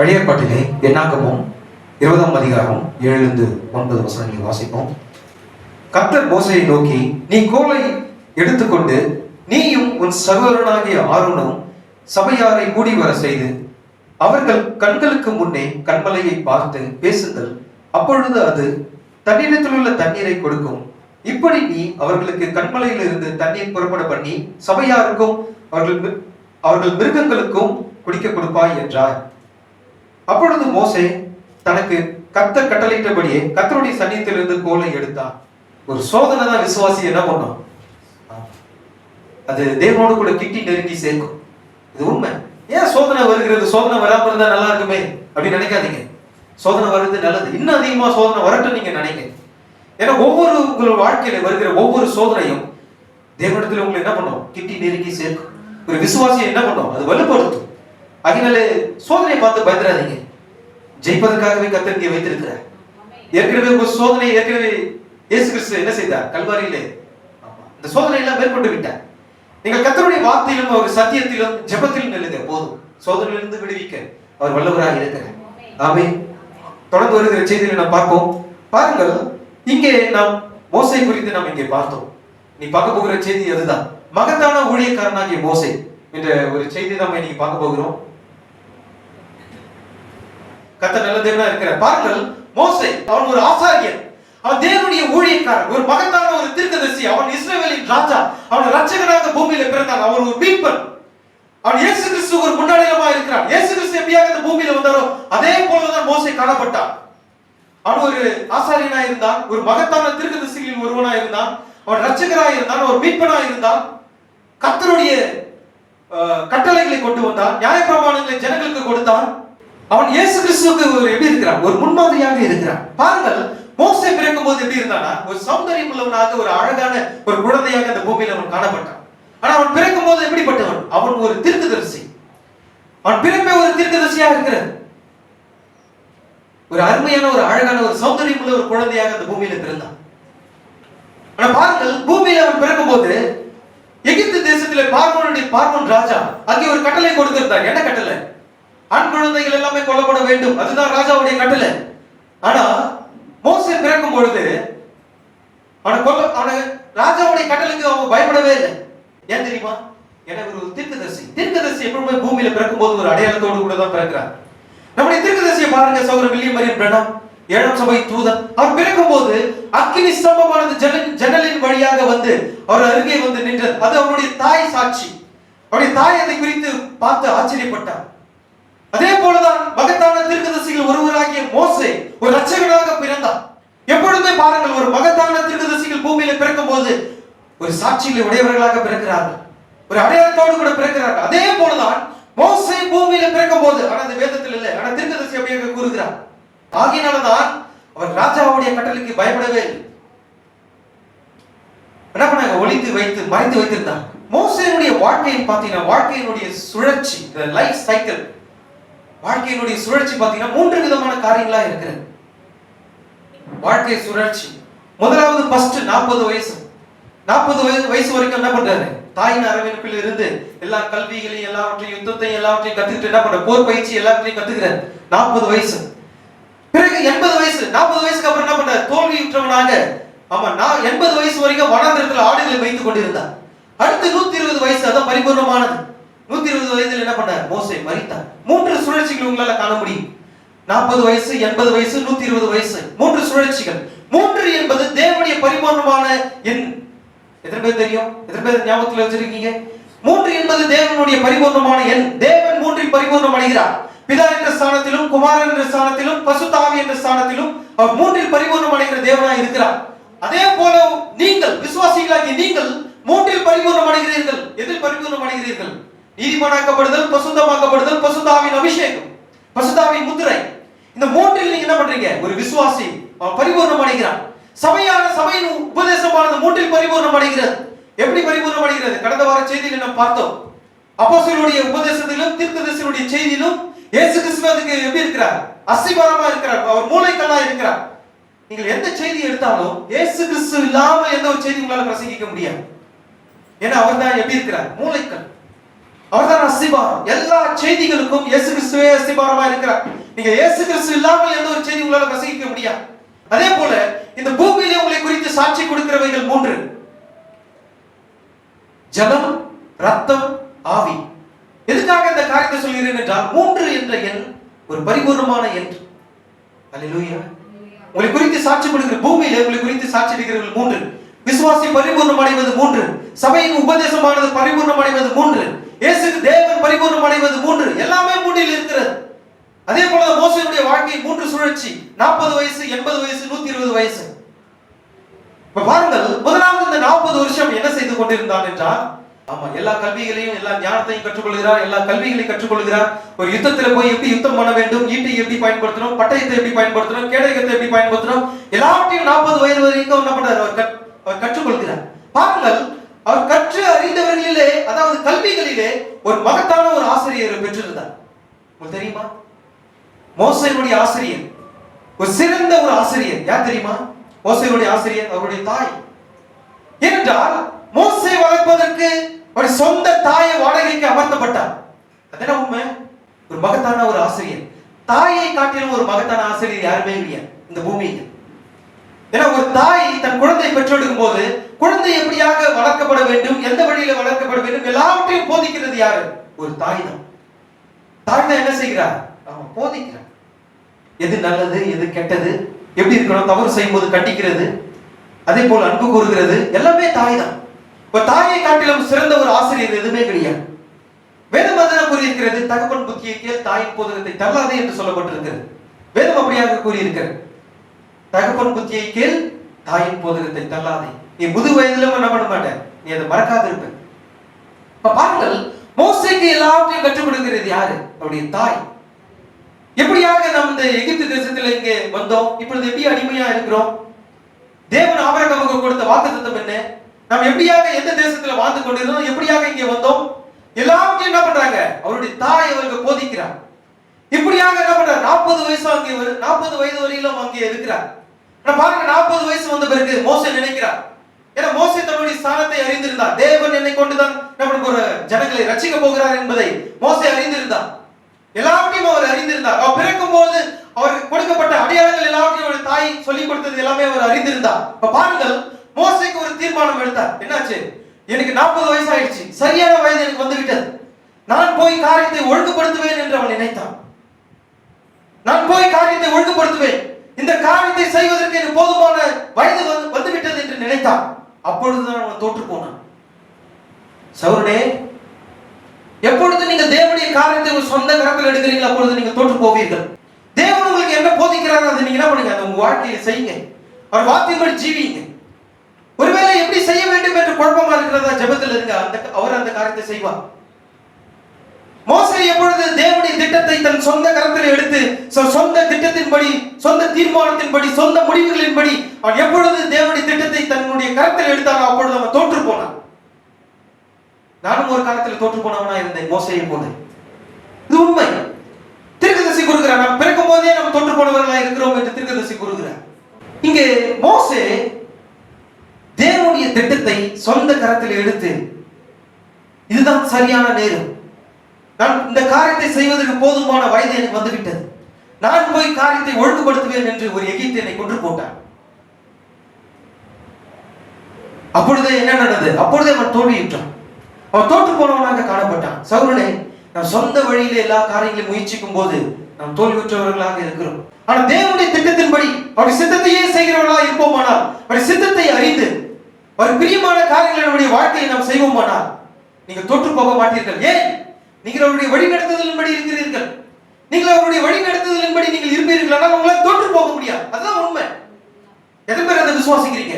பழைய ஏற்பாட்டிலே என்னாகமும் 20ஆம் அதிகாரம் 7-9 வசனங்களை வாசிப்போம். கர்த்தர் மோசேயை நோக்கி, நீ கோலை எடுத்துக்கொண்டு நீயும் உன் சகோதரனாகிய ஆரோனும் சபையாரை கூடி வர செய்து அவர்கள் கண்களுக்கு முன்னே கண்மலையை பார்த்து பேசுங்கள். அப்பொழுது அது தண்ணீரத்தில் உள்ள தண்ணீரை கொடுக்கும். இப்படி நீ அவர்களுக்கு கண்மலையிலிருந்து தண்ணீர் புறப்பட பண்ணி சபையாருக்கும் அவர்கள் மிருகங்களுக்கும் குடிக்க கொடுப்பாய் என்றார். அப்பொழுது மோசே தனக்கு கர்த்தர் கட்டளையிட்டபடியே கர்த்தருடைய சன்னிதியிலிருந்து கோலை எடுத்தான். ஒரு சோதனை தான் விசுவாசி என்ன பண்ணும், அது தேவனோடு கூட கிட்டி நெருங்கி சேர்க்கும். இது உண்மை. ஏன் சோதனை வருகிறது, சோதனை வராம இருந்தா நல்லா இருக்குமே அப்படின்னு நினைக்காதீங்க. சோதனை வருது நல்லது, இன்னும் அதிகமா சோதனை வரட்டும் நீங்க நினைங்க. ஏன்னா ஒவ்வொரு உங்களோட வாழ்க்கையில வருகிற ஒவ்வொரு சோதனையும் தேவனிடத்துல உங்களை என்ன பண்ணும், கிட்டி நெருங்கி சேர்க்கும். ஒரு விசுவாசியை என்ன பண்ணும், அது வலுப்படுத்தும். அதனால சோதனையை பார்த்து பயந்துடாதீங்க. ஜெயிப்பதற்காகவே கர்த்தர் இங்கே வைத்திருக்கிறார். ஏற்கனவே ஒரு சோதனை ஏற்கனவே இயேசு கிறிஸ்து என்ன செய்தார், கல்வாரியிலே இந்த சோதனை எல்லாம் மேற்கொண்டு விட்டார். நீங்கள் கர்த்தருடைய வார்த்தையிலும் அவர் சத்தியத்திலும் ஜெபத்திலும் நில்லுங்க, போதும். சோதனையிலிருந்து விடுவிக்க அவர் வல்லவராக இருக்கிறார். ஆமென். தொடர்ந்து வருகிற செய்தியை நாம் பார்ப்போம். பாருங்கள், இங்கே நாம் மோசே குறித்து நாம் இங்கே பார்த்தோம். நீ பார்க்க போகிற செய்தி அதுதான், மகத்தான ஊழியக்காரனாகிய மோசே என்ற ஒரு செய்தி நாம் இன்னைக்கு பார்க்க போகிறோம். கர்த்தர் நல்ல தேவனா இருக்கிறார். பாருங்கள், மோசே அவன் ஒரு ஆசாரியன், அவன் தேவனுடைய ஊழியக்காரன், ஒரு மகத்தான ஒரு தீர்க்கதரிசி, அவன் இஸ்ரவேலின் ராஜா, அவன் ரட்சகனாக பூமியில பிறந்தான், அவன் ஒரு மீட்பன். அவன் இயேசு கிறிஸ்து ஒரு முன்னாடியமா இருக்கிறான். இயேசு கிறிஸ்து எப்படியாக இந்த பூமியில வந்தாரோ அதே போலதான் மோசே காணப்பட்டான். அவன் ஒரு ஆசாரியனா இருந்தான், ஒரு மகத்தான தீர்க்கதரிசிகளில் ஒருவனா இருந்தான், அவன் ரட்சகராக இருந்தான், ஒரு மீட்பனா இருந்தான். கர்த்தருடைய கட்டளைகளை கொண்டு வந்தான், நியாயப்பிரமாணங்களை ஜனங்களுக்கு கொடுத்தான். அவன் இயேசு கிறிஸ்துவுக்கு ஒரு எப்படி இருக்கிறான், ஒரு முன்மாதிரியாக இருக்கிறான். பாருங்கள், மோசே பிறக்கும் போது எப்படி இருந்தானா, ஒரு சௌந்தரியம் உள்ளவனாக, ஒரு அழகான ஒரு குழந்தையாக அந்த பூமியில் அவன் காணப்பட்டான். ஆனா அவன் பிறக்கும் போது எப்படிப்பட்டவன், அவன் ஒரு தீர்க்கதரிசி. அவன் பிறப்பே ஒரு தீர்க்கதரிசியாக இருக்கிறான். ஒரு அருமையான ஒரு அழகான ஒரு சௌந்தரியம் உள்ள ஒரு குழந்தையாக அந்த பூமியில பிறந்தான். ஆனா பாருங்கள், பூமியில அவன் பிறக்கும் போது எகிப்து தேசத்திலே பார்வோன் ராஜா அங்கே ஒரு கட்டளை கொடுத்திருந்தார். என்ன கட்டளை, ஆண் குழந்தைகள் எல்லாமே கொல்லப்பட வேண்டும், அதுதான் ராஜாவுடைய கட்டளை. ஆனா மோசே பிறக்கும் பொழுது அவன ராஜாவுடைய கட்டளைக்கு அவன் பயப்படவே இல்லை. ஏன் தெரியுமா, எனக்கு ஒரு தீர்க்கதரிசி எப்பவுமே பூமியில பிறக்கும் போது ஒரு அடையாளத்தோடு கூட தான் பிறக்கிறார். நம்முடைய தீர்க்கதரிசியை பாருங்க, சகோதரர் வில்லியம் மரியன் பிரணாம், 7ஆம் சபை தூதன். அவர் பிறக்கும் போது அக்கினி ஸ்தம்பமானது ஜன்னலின் வழியாக வந்து அவர் அருகே வந்து நின்றது. அது அவருடைய தாய் சாட்சி. அவருடைய தாய் அதை குறித்து பார்த்து ஆச்சரியப்பட்டார். அதே போலதான் மகத்தான தீர்க்கதரிசிகள் ஒருவராகிய மோசே ஒரு ரட்சகனாக பிறந்தார். எப்பொழுதுமே பாருங்கள், ஒரு மகத்தான தீர்க்கதரிசிகள் பூமியில பிறக்கும் போது ஒரு சாட்சிகளை உடையவர்களாக பிறக்கிறார்கள், ஒரு அடையாளத்தோடு கூட பிறக்கிறார்கள். அதே போலதான் மோசே பூமியில பிறக்கும் போது, ஆனா அந்த வேதத்தில் இல்லை, ஆனா தீர்க்கதரிசி அப்படியே கூறுகிறார். ஆகினால்தான் அவர் ராஜாவுடைய கட்டளைக்கு பயப்படவே இல்லை. என்ன பண்ணாங்க, ஒளித்து வைத்து மறைத்து வைத்திருந்தார். மோசேனுடைய வாழ்க்கையை பார்த்தீங்கன்னா, வாழ்க்கையினுடைய சுழற்சி, லைஃப் சைக்கிள், வாழ்க்கையினுடைய சுழற்சி பார்த்தீங்கன்னா 3 விதமான காரியங்களா இருக்கிறது. வாழ்க்கை சுழற்சி முதலாவது ஃபர்ஸ்ட் 40 வயசு வரைக்கும் என்ன பண்றாரு, தாயின் அரவணைப்பில் இருந்து எல்லா கல்விகளையும் எல்லாவற்றையும் யுத்தத்தையும் எல்லாவற்றையும் கத்துக்கிட்டு என்ன பண்ற, போர் பயிற்சி எல்லாவற்றையும் கத்துக்கிறார். 40 வயசு. பிறகு 80 வயசு. 40 வயசுக்கு அப்புறம் என்ன பண்றாரு, தோல்வியுற்றவனாக 80 வயசு வரைக்கும் வனாந்திரத்தில் ஆடுகளை வைத்துக் கொண்டிருந்தார். அடுத்து 120 வயசு, அதான் பரிபூர்ணமானது. 120 வயதில் என்ன பண்ணார், மோசே மரித்தார். 3 சுழற்சிகள் உங்களால காண முடியும். 40 வயசு, 80 வயசு, 120 வயசு, 3 சுழற்சிகள். 3 என்பது தேவனுடைய பரிபூர்ணமான எண். எத்தனை பேர் தெரியும், எத்தனை பேர் ஞாபகத்தில் வச்சிருக்கீங்க? 3 என்பது தேவனுடைய பரிபூர்ணமான எண். தேவன் 3இல் பரிபூர்ணம் அடைகிறார். பிதா என்ற ஸ்தானத்திலும், குமாரன் என்ற ஸ்தானத்திலும், பரிசுத்த ஆவி என்ற ஸ்தானத்திலும் அவர் 3இல் பரிபூர்ணம் அடைகிற தேவனாய் இருக்கிறார். அதே போல நீங்கள் விசுவாசிகளாகிய நீங்கள் 3இல் பரிபூர்ணம் அடைகிறீர்கள். எதில் பரிபூர்ணம் அடைகிறீர்கள்? நீதிமானாக்கப்படுதல், பரிசுத்தமாக்கப்படுதல், பரிசுத்த ஆவியின் அபிஷேகம், பரிசுத்த ஆவியின் முத்திரை. இந்த 3இல் நீங்க என்ன பண்றீங்க, ஒரு விசுவாசி பரிபூர்ணம் அடைகிறார். சபையின் உபதேசமானது 3இல் பரிபூர்ணம் அடைகிறது. எப்படி பரிபூர்ணம் அடைகிறது? கடந்த வார செய்தியில் நாம் பார்த்தோம். அப்போஸ்தலருடைய உபதேசத்திலும் தீர்க்கதரிசிகளுடைய செய்தியிலும் இயேசு கிறிஸ்து அதுக்கு எப்படி இருக்கிறார், அஸ்திபாரமா இருக்கிறார், அவர் மூளைக்கல்லா இருக்கிறார். நீங்கள் எந்த செய்தி எடுத்தாலும் இயேசு கிறிஸ்து இல்லாமல் எந்த ஒரு செய்தி உங்களால பிரசங்கிக்க முடியாது. ஏன்னா அவர் தான் எப்படி இருக்கிறார், மூளைக்கல். அவர்தான் அஸ்திபாரம். எல்லா செய்திகளுக்கும் இயேசு கிறிஸ்துவே அஸ்திபாரமா இருக்கிறார். நீங்க இயேசு கிறிஸ்து இல்லாமல் எந்த ஒரு செய்தி உங்களால பிரசங்கிக்க முடியாது. அதே போல இந்த பூமியிலே உங்களை குறித்து சாட்சி கொடுக்கிறவைகள் 3: ஜலம், ரத்தம், ஆவி. எதுக்காக இந்த காரியத்தை சொல்கிறேன் என்றால் 3 என்ற எண் ஒரு பரிபூர்ணமான எண். அல்லேலூயா. உங்களை குறித்து சாட்சி கொடுக்கிற பூமியிலே உங்களை குறித்து சாட்சி அளிக்கிறவர்கள் 3. விசுவாசி பரிபூர்ணம் அடைவது 3. சபையின் உபதேசமானது பரிபூர்ணம் அடைவது 3. இயேசு தேவன் பரிபூர்ணம் அடைவது 3. எல்லாமே 3இல் இருக்கிறது. அதே போல மோசேயுடைய வாழ்க்கை 3 சுழற்சி: 40 வயசு, 80 வயசு, 120 வயசு. இப்ப பாருங்கள், முதலாவது இந்த 40 வருஷம் என்ன செய்து கொண்டிருந்தான் என்றால், எல்லா கல்விகளையும் எல்லா ஞானத்தையும் கற்றுக்கொள்கிறார், எல்லா கல்விகளையும் கற்றுக்கொள்கிறார். ஒரு யுத்தத்துல போய் எப்படி யுத்தம் பண்ண வேண்டும், ஈட்டை எப்படி பயன்படுத்தணும், பட்டயத்தை எப்படி பயன்படுத்தணும், கேடயத்தை எப்படி பயன்படுத்தணும், எல்லாவற்றையும் 40 வயது வரைக்கும் என்ன பண்றார், அவர் கற்றுக்கொள்கிறார். பாருங்கள், அவர் கற்று அறிந்தவர்களிலே, அதாவது கல்விகளிலே ஒரு மகத்தான ஒரு ஆசிரியரை பெற்றிருந்தார். உங்களுக்கு தெரியுமா? மோசேயுடைய ஆசிரியர் ஒரு சிறந்த ஒரு ஆசிரியர். யார் தெரியுமா? மோசேயுடைய ஆசிரியர் அவருடைய தாய். ஏனென்றால் மோசே வளர்ப்பதற்கு ஒரு சொந்த தாயை வாடகைக்கு அமர்த்தப்பட்டார். அதென்ன உண்மை? ஒரு மகத்தான ஒரு ஆசிரியர். தாயை காட்டிலும் ஒரு மகத்தான ஆசிரியர் யாருமே இல்லையா இந்த பூமியில். ஏன்னா ஒரு தாய் தன் குழந்தை பெற்றெடுக்கும் போது குழந்தை எப்படியாக வளர்க்கப்பட வேண்டும், எந்த வழியில வளர்க்கப்பட வேண்டும், எல்லாவற்றையும் போதிக்கிறது யாரு? ஒரு தாய் தான். தாய் தான் என்ன செய்கிறார்? அவன் போதிக்கிறார். எது நல்லது, எது கெட்டது, எப்படி இருக்கணும், தவறு செய்யும் போது கண்டிக்கிறது, அதே போல அன்பு கூறுகிறது, எல்லாமே தாய் தான். இப்ப தாயை காட்டிலும் சிறந்த ஒரு ஆசிரியர் எதுவுமே கிடையாது. வேதம் என்ன கூறியிருக்கிறது? தகப்பன் புத்தியை கேள், தாயின் போதகத்தை தள்ளாதே என்று சொல்லப்பட்டிருக்கிறது. வேதம் அப்படியாக கூறியிருக்கிறது. தகப்பன் புத்தியை கேள், தாயின் போதகத்தை தள்ளாதே. நீ முது வயதிலும் என்ன பண்ண மாட்டேன், நீ அதை மறக்காது இருப்ப. இப்ப பாருங்கள், மோசேக்கு எல்லாவற்றையும் கற்றுக் கொடுக்கிறது யாரு? அவருடைய தாய். எப்படியாக நாம் இந்த எகிப்து தேசத்துல இங்கே வந்தோம், இப்பொழுது எப்படி அடிமையா இருக்கிறோம், தேவன் ஆபிரகாமுக்கு கொடுத்த வாக்குத்தத்தம் என்ன, நாம் எப்படியாக எந்த தேசத்துல வாழ்ந்து கொண்டிருந்தோம், எப்படியாக இங்கே வந்தோம், எல்லாவற்றையும் என்ன பண்றாங்க? அவருடைய தாய் அவருக்கு போதிக்கிறார். இப்படியாக என்ன பண்றார்? 40 வயசு அங்கே 40 வயது வரையிலும் அங்கே இருக்கிறார். பாருங்க, 40 வயசு வந்த பிறகு மோசே நினைக்கிறார். ஏன்னா மோசே தன்னுடைய ஸ்தானத்தை அறிந்திருந்தார். தேவன் என்னை கொண்டுதான் நம்மளுக்கு ஒரு ஜனங்களை ரட்சிக்க போகிறார் என்பதை மோசே அறிந்திருந்தார். எல்லாவற்றையும் அவர் அறிந்திருந்தார். அவர் பிறக்கும் போது அவருக்கு கொடுக்கப்பட்ட அடையாளங்கள் எல்லாவற்றையும் அவருடைய தாய் சொல்லிக் கொடுத்தது எல்லாமே அவர் அறிந்திருந்தார். இப்ப பாருங்கள், மோசேக்கு ஒரு தீர்மானம் எடுத்தார். என்னாச்சு? எனக்கு 40 வயசு ஆயிடுச்சு, சரியான வயது எனக்கு வந்து விட்டது, நான் போய் காரியத்தை ஒழுங்குபடுத்துவேன் என்று அவன் நினைத்தான். நான் போய் காரியத்தை ஒழுங்குபடுத்துவேன், இந்த காரியத்தை செய்வதற்கு எனக்கு போதுமான வயது வந்துவிட்டது என்று நினைத்தான். அப்பொழுதுதான் அவன் தோற்று போனான். சவுரனே, எப்பொழுது நீங்க தேவனுடைய காரியத்தை உங்க சொந்த கரத்தில் எடுக்கிறீங்களோ அப்பொழுது நீங்க தோற்று போவீர்கள். தேவன் உங்களுக்கு என்ன போதிக்கிறாரோ அதை நீங்க என்ன பண்ணுங்க, அதை உங்க வாழ்க்கையில செய்யுங்க. அவர் வார்த்தையின்படி ஜீவிங்க. ஒருவேளை எப்படி செய்ய வேண்டும் என்று குழப்பமா இருக்கிறதா, ஜெபத்தில் இருங்க, அவர் அந்த காரியத்தை செய்வார். மோசே எப்பொழுது தேவனுடைய திட்டத்தை தன் சொந்த கரத்தில் எடுத்து சொந்த திட்டத்தின்படி, சொந்த தீர்மானத்தின்படி, சொந்த முடிவுகளின்படி அவன் எப்பொழுது தேவனுடைய திட்டத்தை தன்னுடைய கரத்தில் எடுத்தானோ அப்பொழுது அவன் தோற்று போனான். நானும் ஒரு காலத்தில் தோற்று போனவனா இருந்தேன், மோசேயை போல. இது உண்மை. தீர்க்கதரிசி கூறுகிறார், நாம் பிறக்கும் போதே நம்ம தோற்று போனவர்களா இருக்கிறோம் என்று தீர்க்கதரிசி கூறுகிறார். இங்கே மோசே தேவனுடைய திட்டத்தை சொந்த கரத்தில் எடுத்து, இதுதான் சரியான நேரம், நான் இந்த காரியத்தை செய்வதற்கு போதுமான வயது எனக்கு வந்துவிட்டது, நான் போய் காரியத்தை ஒழுங்குபடுத்துவேன் என்று ஒரு எகிப்தியனை கொன்று போட்டான். அப்பொழுதே என்ன நடந்தது? அப்பொழுதே அவன் தோல்வியுற்றான். அவன் தோற்று போனவனாக காணப்பட்டான். சவுரனே, நாம் சொந்த வழியில எல்லா காரியங்களையும் முயற்சிக்கும் போது நாம் தோல்வியுற்றவர்களாக இருக்கிறோம். ஆனா தேவனுடைய திட்டத்தின்படி அவருடைய சித்தத்தையே செய்கிறவர்களாக இருப்போமானால், அவருடைய சித்தத்தை அறிந்து அவர் பிரியமான காரியங்களை நம்முடைய வாழ்க்கையை நாம் செய்வோமானால் நீங்கள் தோற்று போக மாட்டீர்கள். ஏன்? நீங்கள் அவருடைய வழிநடத்துதலின்படி இருக்கிறீர்கள். நீங்கள் அவருடைய வழிநடத்துதலின்படி நீங்கள் இருப்பீர்கள், ஆனால் உங்களால் தோற்று போக முடியாது. அதுதான் உண்மை. எத்தனை பேர் அதை விசுவாசிக்கிறீங்க?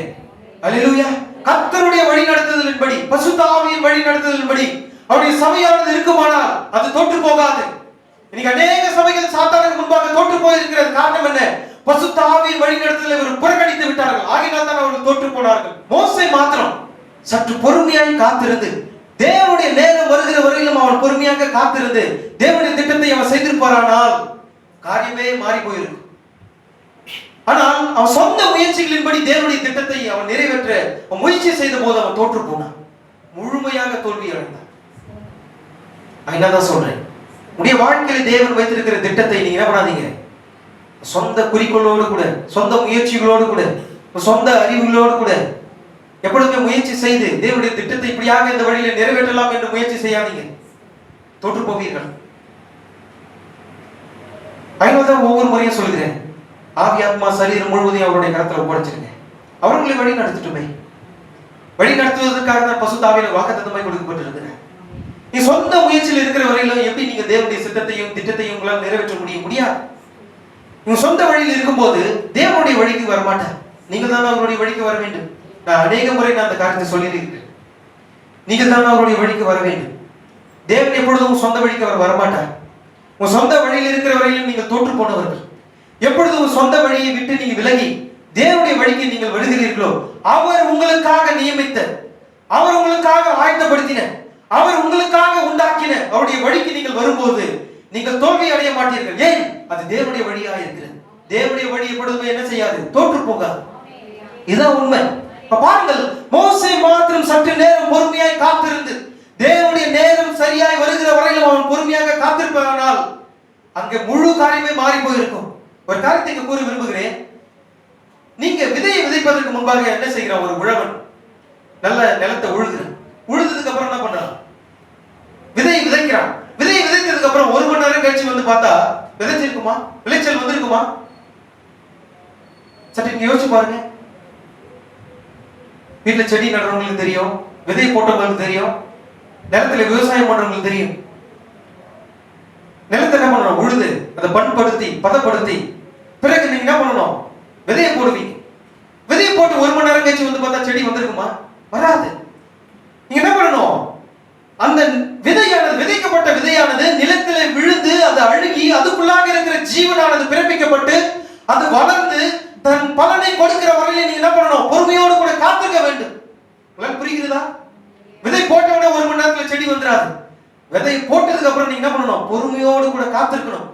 அல்லேலூயா. கர்த்தருடைய வழிநடத்துதலின்படி, பரிசுத்த ஆவியின் வழிநடத்துதலின்படி அவருடைய சபையானது இருக்குமானால் அது தோற்று போகாது. இன்னைக்கு அநேக சபைகள் சாத்தானுக்கு முன்பாக தோற்று போயிருக்கிறது. காரணம் என்ன? பரிசுத்த ஆவியின் வழிநடத்துதலை இவர் புறக்கணித்து விட்டார்கள். ஆகையால் தான் அவர்கள் தோற்று போனார்கள். மோசே மாத்திரம் சற்று பொறுமையாய் காத்திருந்து, தேவனுடைய நேரம் வருகிற வரையிலும் அவன் பொறுமையாக காத்திருந்து தேவனுடைய திட்டத்தை அவன் செய்திருப்பாரானால் காரியமே மாறி போயிருக்கும். ஆனால் அவன் சொந்த முயற்சிகளின்படி தேவனுடைய திட்டத்தை அவன் நிறைவேற்ற முயற்சி செய்த போது அவன் தோற்று போனான், முழுமையாக தோல்வி அடைந்தான். நான் சொல்றேன், உடைய வாழ்க்கையில தேவன் வைத்திருக்கிற திட்டத்தை நீங்க என்ன பண்ணாதீங்க, சொந்த குறிக்கோளோடு கூட, சொந்த முயற்சிகளோடு கூட, சொந்த அறிவுகளோடு கூட எப்பொழுதுமே முயற்சி செய்து தேவனுடைய திட்டத்தை இப்படியாக இந்த வழியில நிறைவேற்றலாம் என்று முயற்சி செய்யாதீங்க, தோற்று போவீர்கள். அதனால்தான் ஒவ்வொரு முறையும் சொல்கிறேன், ஆவி ஆத்மா சரீரம் முழுவதையும் அவருடைய கரத்தில் ஒப்படைச்சிருங்க. அவர்களை வழி நடத்திட்டுமே, வழி நடத்துவதற்காக தான் பசுத்த ஆவியில வாக்குத்தத்தமாய் கொடுக்கப்பட்டிருக்கிறேன். நீ சொந்த முயற்சியில் இருக்கிற வரையிலும் எப்படி நீங்க தேவனுடைய சித்தத்தையும் திட்டத்தையும் உங்களால் நிறைவேற்ற முடியாது. நீங்க சொந்த வழியில் இருக்கும்போது தேவனுடைய வழிக்கு வரமாட்டார், நீங்கள் தான் அவருடைய வழிக்கு வர வேண்டும். நான் அநேக முறை நான் அந்த காரியத்தை சொல்லியிருக்கிறேன், நீங்கள் தான் அவருடைய வழிக்கு வர வேண்டும். தேவன் எப்பொழுதும் உங்க சொந்த வழிக்கு அவர் வரமாட்டார். உங்க சொந்த வழியில் இருக்கிற வரையிலும் நீங்கள் தோற்று போனவர்கள். எப்பொழுது உங்க சொந்த வழியை விட்டு நீங்க விலகி தேவனுடைய வழிக்கு நீங்கள் வருகிறீர்களோ, அவர் உங்களுக்காக நியமித்த, அவர் உங்களுக்காக ஆயத்தப்படுத்தின, அவர் உங்களுக்காக உண்டாக்கின அவருடைய வழிக்கு நீங்கள் வரும்போது நீங்கள் தோல்வி அடைய மாட்டீர்கள். ஏன்? அது தேவனுடைய வழியாக இருக்கிறது. தேவனுடைய வழி எப்பொழுதுமே என்ன செய்யாது, தோற்று போகாது. இதுதான் உண்மை. பாருங்கள், மோசே மாத்திரம் சற்று நேரம் பொறுமையாய் காத்திருந்து தேவனுடைய நேரம் சரியாய் வருகிற வரையிலும் அவன் பொறுமையாக காத்திருப்பானால் அங்கே முழு காரியமே மாறி போயிருக்கும். ஒரு காரியத்தை கூற விரும்புகிறேன். நீங்க விதையை விதைப்பதற்கு முன்பாக என்ன செய்கிறான்? ஒரு உழவன் நல்ல நிலத்தை உழுகிறான். உழுதுக்கு அப்புறம் என்ன பண்றான்? விதையை விதைக்கிறான். விதையை விதைத்ததுக்கு அப்புறம் 1 மணி நேரம் கழிச்சு வந்து பார்த்தா விதைச்சிருக்குமா? விளைச்சல் வந்திருக்குமா? சற்று நீங்க யோசிச்சு பாருங்க. வீட்டுல செடி நடுறவங்களுக்கு தெரியும், விதை போட்டவங்களுக்கு தெரியும், நிலத்துல விவசாயம் பண்றவங்களுக்கு தெரியும். நிலத்தை என்ன பண்ணணும்? உழுது அதை பண்படுத்தி பதப்படுத்தி பிறகு நீங்க என்ன பண்ணணும்? விதையை போடுவீங்க. விதையை போட்டு 1 மணி நேரம் கழிச்சு வந்து பார்த்தா செடி வந்திருக்குமா? வராது. நீங்க என்ன பண்ணணும்? அந்த விதையானது, விதைக்கப்பட்ட விதையானது நிலத்திலே விழுந்து அது அழுகி அதுக்குள்ளாக இருக்கிற ஜீவனானது பிறப்பிக்கப்பட்டு அது வளர்ந்து தன் பலனை கொடுக்கிற வரையில நீங்க என்ன பண்ணணும்? பொறுமையோடு கூட காத்திருக்க வேண்டும். உங்களுக்கு புரிகிறதா? விதை போட்டவுடனே 1 மணி நேரத்துல செடி வந்துடாது. விதை போட்டதுக்கு அப்புறம் நீங்க என்ன பண்ணணும்? பொறுமையோடு கூட காத்திருக்கணும்.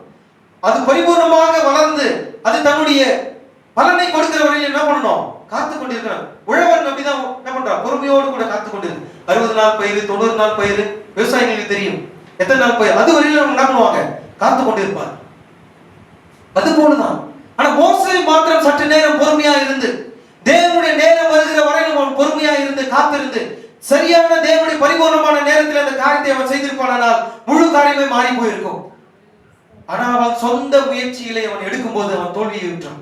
அது பரிபூர்ணமாக வளர்ந்து அது தன்னுடைய பலனை கொடுக்கிற வரையில என்ன பண்ணணும்? காத்து கொண்டிருக்கணும். உழவன் அப்படிதான் என்ன பண்றான்? பொறுமையோடு கூட காத்து கொண்டிருக்கு. 60 நாள் பயிர், 90 நாள் பயிர், விவசாயிகளுக்கு தெரியும் எத்தனை நாள் பயிர். அது வரையில என்ன பண்ணுவாங்க? காத்து கொண்டிருப்பார். அது போலதான். ஆனா மோசே மாத்திரம் சற்று நேரம் பொறுமையா இருந்து தேவனுடைய நேரம் வருகிற வரையிலும் அவன் பொறுமையா இருந்து காத்திருந்து சரியான தேவனுடைய பரிபூர்ணமான நேரத்தில் அந்த காரியத்தை அவன் செய்திருப்பானால் முழு காரியமே மாறி போயிருக்கும். ஆனா அவன் சொந்த முயற்சிகளை அவன் எடுக்கும் போது அவன் தோல்வியை விட்டான்.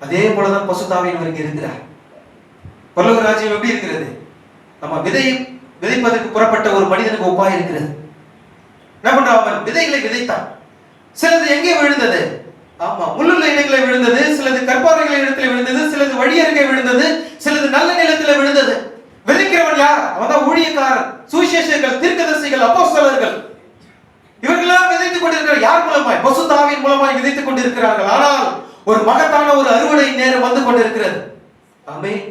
அதே போலதான் பசுத்தாவியவர் இருக்கிறார். பரலோக ராஜ்யம் எப்படி இருக்கிறது? நம்ம விதைப்பதற்கு புறப்பட்ட ஒரு மனிதனுக்கு ஒப்பாய் இருக்கிறது. என்ன பண்றான்? அவன் விதைகளை விதைத்தான். சிலது எங்கே விழுந்தது? ஆமா, முள்ளுள்ள இடங்களை விழுந்தது, சிலது கற்பாறைகளை இடத்துல விழுந்தது, சிலது வழியருகே விழுந்தது, சிலது நல்ல நிலத்துல விழுந்தது. விதைக்கிறவன் யார்? அவன் தான் ஊழியக்காரன், சுவிசேஷகர்கள், தீர்க்கதரிசிகள், அப்போஸ்தலர்கள். இவர்களெல்லாம் விதைத்துக் கொண்டிருக்கிறார். யார் மூலமாய்? பசுத்த ஆவியின் மூலமாய் விதைத்துக் கொண்டிருக்கிறார்கள். ஆனால் ஒரு மகத்தான ஒரு அறுவடை நேரம் வந்து கொண்டிருக்கிறது. ஆமென்.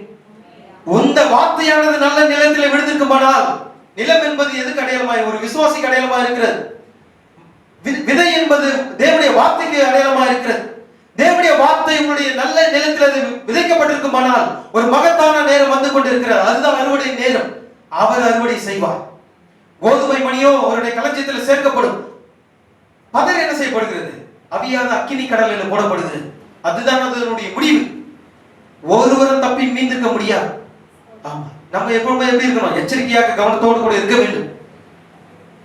இந்த வார்த்தையானது நல்ல நிலத்திலே விழுந்திருக்குமானால், நிலம் என்பது எதுக்கு அடையாளமாய்? ஒரு விசுவாசிக்கு அடையாளமாய் இருக்கிறது. விதை என்பது தேவனுடைய வார்த்தைக்கு அடையாளமாக இருக்கிறது. தேவனுடைய வார்த்தை உங்களுடைய நல்ல நிலத்தில் அது விதைக்கப்பட்டிருக்குமானால் ஒரு மகத்தான நேரம் வந்து கொண்டிருக்கிறது. அதுதான் அறுவடை நேரம். அவர் அறுவடை செய்வார். கோதுமை மணியோ அவருடைய களஞ்சியத்தில் சேர்க்கப்படும். பதர் என்ன செய்யப்படுகிறது? அவியாத அக்கினி கடலில் போடப்படுகிறது. அதுதான் அதனுடைய முடிவு. ஒருவரும் தப்பி மீந்திருக்க முடியாது. ஆமா, நம்ம எப்பவுமே எப்படி இருக்கணும்? எச்சரிக்கையாக கவனத்தோடு கூட இருக்க வேண்டும்.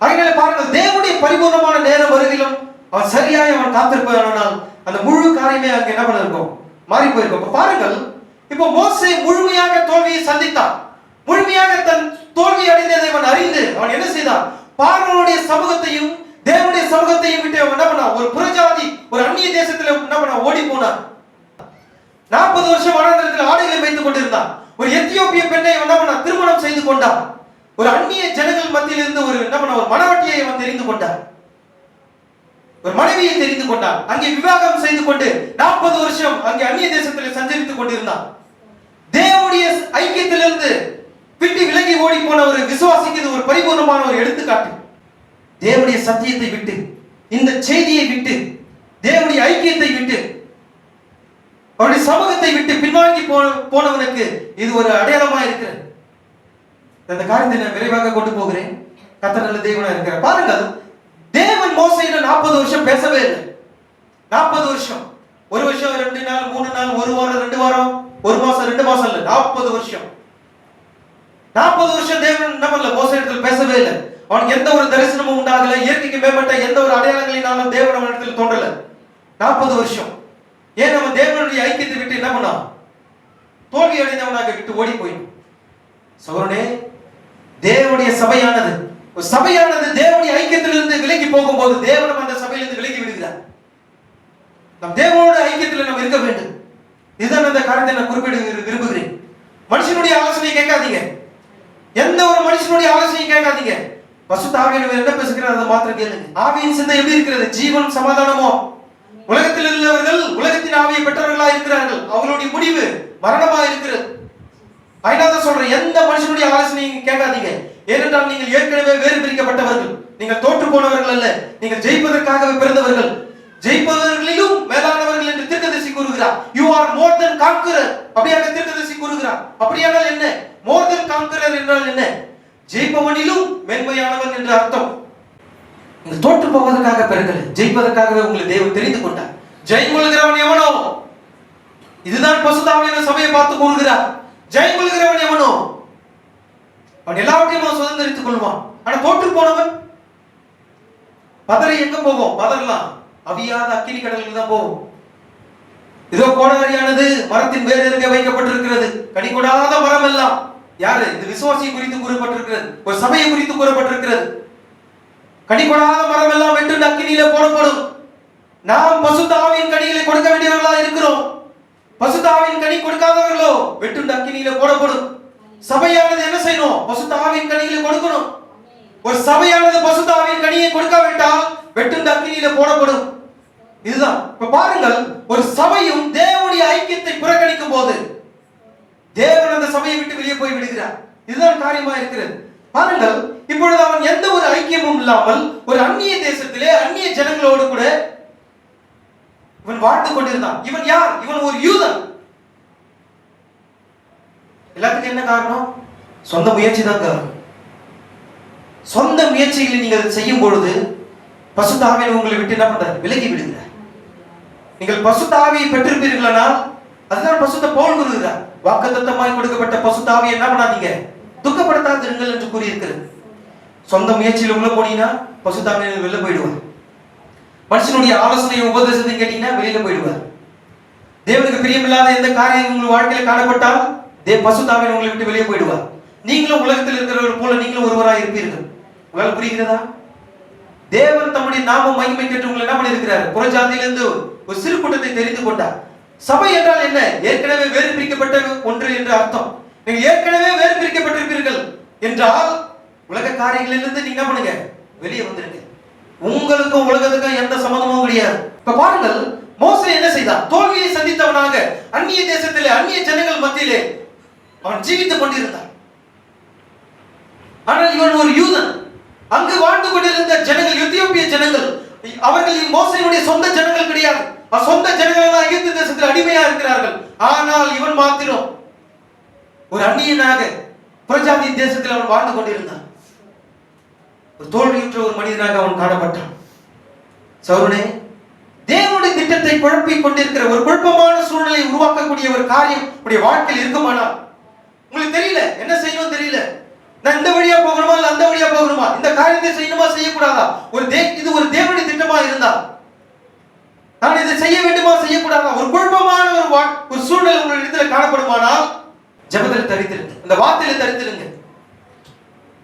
அதனால பாருங்கள், தேவனுடைய பரிபூர்ணமான நேரம் வருகிலும் அவன் சரியாய் அவன் காத்திருப்பானால் அந்த முழு காரியமே அங்க என்ன பண்ணிருக்கும்? மாறி போயிருக்கும். இப்ப பாருங்கள், இப்போ மோசே முழுமையாக தோல்வியை சந்தித்தான். முழுமையாக தன் தோல்வி அடைந்ததை அவன் அறிந்து அவன் என்ன செய்தான்? பார்வோனுடைய சமூகத்தையும் தேவனுடைய சமூகத்தையும் விட்டு அவன் என்ன பண்ணான்? ஒரு புறஜாதி, ஒரு அந்நிய தேசத்துல என்ன பண்ணான்? ஓடி போனான். 40 வருஷம் வனாந்திரத்தில் ஆடைகளை வைத்துக் கொண்டிருந்தான். ஒரு எத்தியோப்பிய பெண்ணை என்ன பண்ணான்? திருமணம் செய்து கொண்டான். ஒரு அந்நிய ஜனங்கள் மத்தியில் இருந்து ஒரு என்ன பண்ண? ஒரு மணவட்டியை அவன் தெரிந்து கொண்டான். ஒரு மனைவியை தெரிந்து கொண்டான். அங்கே விவாகம் செய்து கொண்டு 40 வருஷம் அங்கே அந்நிய தேசத்தில் சஞ்சரித்துக் கொண்டிருந்தான். தேவனுடைய ஐக்கியத்திலிருந்து விட்டு விலகி ஓடி போன ஒரு விசுவாசிக்கு இது ஒரு பரிபூர்ணமான ஒரு எடுத்துக்காட்டு. தேவனுடைய சத்தியத்தை விட்டு, இந்த செய்தியை விட்டு, தேவனுடைய ஐக்கியத்தை விட்டு, அவருடைய சமூகத்தை விட்டு பின்வாங்கி போனவனுக்கு இது ஒரு அடையாளமா இருக்கிறது. அந்த காரியத்தை நான் விரைவாக கொண்டு போகிறேன். கர்த்தர் நல்ல தேவனா இருக்கிறார். பாருங்கள், தேவன் மோசேயிடம் 40 வருஷம் பேசவே இல்லை. 40 வருஷம், ஒரு வருஷம் 2 நாள் 3 நாள், ஒரு வாரம் 2 வாரம், ஒரு மாசம் 2 மாசம் இல்ல, 40 வருஷம். 40 வருஷம் தேவன் என்ன பண்ணல, மோசேயிடத்தில் பேசவே இல்லை. அவனுக்கு எந்த ஒரு தரிசனமும் உண்டாகல, இயற்கைக்கு மேம்பட்ட எந்த ஒரு அடையாளங்களினாலும் தேவன் அவனிடத்தில் தோன்றல. 40 வருஷம். ஏன் அவன் தேவனுடைய ஐக்கியத்தை விட்டு என்ன பண்ணான்? தோல்வி அடைந்தவனாக விட்டு ஓடி போய். சகோதரனே, தேவனுடைய சபையானது தேவனுடைய ஐக்கியத்திலிருந்து விலகி போகும்போது தேவனும் அந்த சபையிலிருந்து விலகி விடுகிறார். நம் தேவனோட ஐக்கியத்தில் நாம் இருக்க வேண்டும். இதுதான் அந்த காரியத்தை நான் குறிப்பிட விரும்புகிறேன். மனுஷனுடைய ஆலோசனையை கேட்காதீங்க. எந்த ஒரு மனுஷனுடைய ஆலோசனையை கேட்காதீங்க. பசுத்த ஆவியானவர் என்ன பேசுகிறார் அதை மாத்திரம் கேளுங்க. ஆவியின் சிந்தை எப்படி இருக்கிறது? ஜீவன், சமாதானமோ. உலகத்தில் உள்ளவர்கள் உலகத்தின் ஆவியை பெற்றவர்களா இருக்கிறார்கள். அவங்களுடைய முடிவு மரணமா இருக்கிறது. அதனால சொல்றேன், எந்த மனுஷனுடைய ஆலோசனையை கேட்காதீங்க. ஏனென்றால் நீங்கள் ஏற்கனவே வேறு பிரிக்கப்பட்டவர்கள். நீங்கள் தோற்று போனவர்கள் அல்ல, நீங்கள் ஜெயிப்பதற்காகவே பிறந்தவர்கள். ஜெயிப்பவர்களிலும் மேலானவர்கள் என்று தீர்க்கதரிசி கூறுகிறார். You are more then conqueror. அப்படியாக தீர்க்கதரிசி கூறுகிறார். அப்படியானால் என்ன? மோர் தென் கான்கரர் என்றால் என்ன? ஜெயிப்பவனிலும் மேன்மையானவன் என்று அர்த்தம். நீங்கள் தோற்று போவதற்காக பிறக்கல, ஜெயிப்பதற்காகவே உங்களை தேவன் தெரிந்து கொண்டார். ஜெயம் கொள்கிறவன் எவனோ? இதுதான் பரிசுத்த ஆவியானவர் சபையை பார்த்து கூறுகிறார். ஜெயம் கொள்கிறவன் எவனோ அவன் எல்லாவற்றையும் சுதந்திரித்துக் கொள்வான். ஆனா தோற்று போனவன் பதரை எங்க போகும்? பதறலாம் அவியாத அக்கினி கடலுக்கு தான் போகும். இதோ கோடாரியானது மரத்தின் வேர் இருக்க வைக்கப்பட்டிருக்கிறது. கனி கொடாத மரம் எல்லாம் யாரு? இது விசுவாசியை குறித்து கூறப்பட்டிருக்கிறது, ஒரு சபையை குறித்து கூறப்பட்டிருக்கிறது. கனி கொடாத மரம் எல்லாம் வெட்டு அக்கினியில போடப்படும். நாம் பரிசுத்த ஆவியின் கனிகளை கொடுக்க வேண்டியவர்களா இருக்கிறோம். பரிசுத்த ஆவியின் கனி கொடுக்காதவர்களோ வெட்டு அக்கினியில போடப்படும். சபையானது என்ன செய்யணும்? பரிசுத்த ஆவியின் கனிகளை கொடுக்கணும். ஒரு சபையானது பரிசுத்த ஆவியின் கனியை கொடுக்காவிட்டால் வெட்டு அக்கினியில போடப்படும். இதுதான். இப்ப பாருங்கள், ஒரு சபையும் தேவனுடைய ஐக்கியத்தை புறக்கணிக்கும் போது தேவன் அந்த சபையை விட்டு வெளியே போய் விடுகிறார். இதுதான் காரியமா இருக்கிறது. பாருங்கள், இப்பொழுது அவன் எந்த ஒரு ஐக்கியமும் இல்லாமல் ஒரு அந்நிய தேசத்திலே அந்நிய ஜனங்களோடு கூட இவன் வாழ்ந்து கொண்டிருந்தான். இவன் யார்? இவன் ஒரு யூதன். எல்லாத்துக்கும் என்ன காரணம்? சொந்த முயற்சி தான் காரணம். சொந்த முயற்சிகளை நீங்கள் செய்யும் பொழுது பரிசுத்த ஆவியை உங்களை விட்டு என்ன பண்றாரு? விலகி விடுகிறார். நீங்கள் பரிசுத்த ஆவியை பெற்றிருப்பீர்களானால் அதுதான் பரிசுத்த பவுல் கூறுகிறார். வாக்குத்தத்தமாய் கொடுக்கப்பட்ட பரிசுத்த ஆவியை என்ன பண்ணாதீங்க? துக்கப்படுத்தாதீர்கள் என்று கூறியிருக்கிறது. சொந்த முயற்சியில் உள்ள போனீங்கன்னா பரிசுத்த ஆவியை வெளில போயிடுவார். மனுஷனுடைய ஆலோசனை உபதேசத்தை கேட்டீங்கன்னா வெளியில போயிடுவார். தேவனுக்கு பிரியமில்லாத எந்த காரியம் உங்கள் வாழ்க்கையில் காணப்பட்டால் பரிசுத்த ஆவியை உங்களை விட்டு வெளியே போயிடுவார். நீங்களும் உலகத்தில் இருக்கிறவர்கள் போல நீங்களும் ஒருவராக இருப்பீர்கள். உங்களால் புரிகிறதா? தேவன் தம்முடைய நாம மகிமை கேட்டு உங்களை என்ன பண்ணியிருக்கிறார்? புறஜாதியிலிருந்து ஒரு சிறு கூட்டத்தை தெரிந்து கொண்டார். சபை என்றால் என்ன? ஏற்கனவே வேறு பிரிக்கப்பட்ட ஒன்று என்று அர்த்தம். நீங்க ஏற்கனவே வேறு பிரிக்கப்பட்டிருப்பீர்கள் என்றால் உலக காரியங்களிலிருந்து நீங்க என்ன பண்ணுங்க? வெளியே வந்துருங்க. உங்களுக்கும் உலகத்துக்கும் எந்த சம்பந்தமும் கிடையாது. இப்ப பாருங்கள், மோசே என்ன செய்தான்? தோல்வியை சந்தித்தவனாக அந்நிய தேசத்திலே அந்நிய ஜனங்கள் மத்தியிலே அவன் ஜீவித்துக் கொண்டிருந்தான். ஆனால் இவன் ஒரு யூதன். அங்கு வாழ்ந்து கொண்டிருந்த ஜனங்கள் எத்தியோப்பிய ஜனங்கள். அவர்கள் மோசேயுடைய சொந்த ஜனங்கள் கிடையாது. சொந்த ஜனங்கள் எல்லாம் எகிப்து தேசத்தில் அடிமையா இருக்கிறார்கள். ஆனால் இவன் மாத்திரம் ஒரு அந்நியனாக புறஜாதி தேசத்தில் அவன் வாழ்ந்து கொண்டிருந்தான். ஒரு தோல்வியுற்ற ஒரு மனிதனாக அவன் காணப்பட்டான். சகோதரனே, தேவனுடைய திட்டத்தை குழப்பிக் கொண்டிருக்கிற ஒரு குழப்பமான சூழ்நிலையை உருவாக்கக்கூடிய ஒரு காரியம் உடைய வாழ்க்கையில் இருக்குமானால் உங்களுக்கு தெரியல, என்ன செய்யணும் தெரியல. நான் இந்த வழியா போகணுமா இல்ல அந்த வழியா போகணுமா, இந்த காரியத்தை செய்யணுமா செய்யக்கூடாதா, இது ஒரு தேவனுடைய திட்டமா இருந்தா நான் இதை செய்ய வேண்டுமா செய்யக்கூடாதா, ஒரு குழப்பமான ஒரு சூழ்நிலை உங்கள் இடத்துல காணப்படுமானால் ஜெபத்தில் தரித்திருங்க, இந்த வார்த்தையில தரித்திருங்க.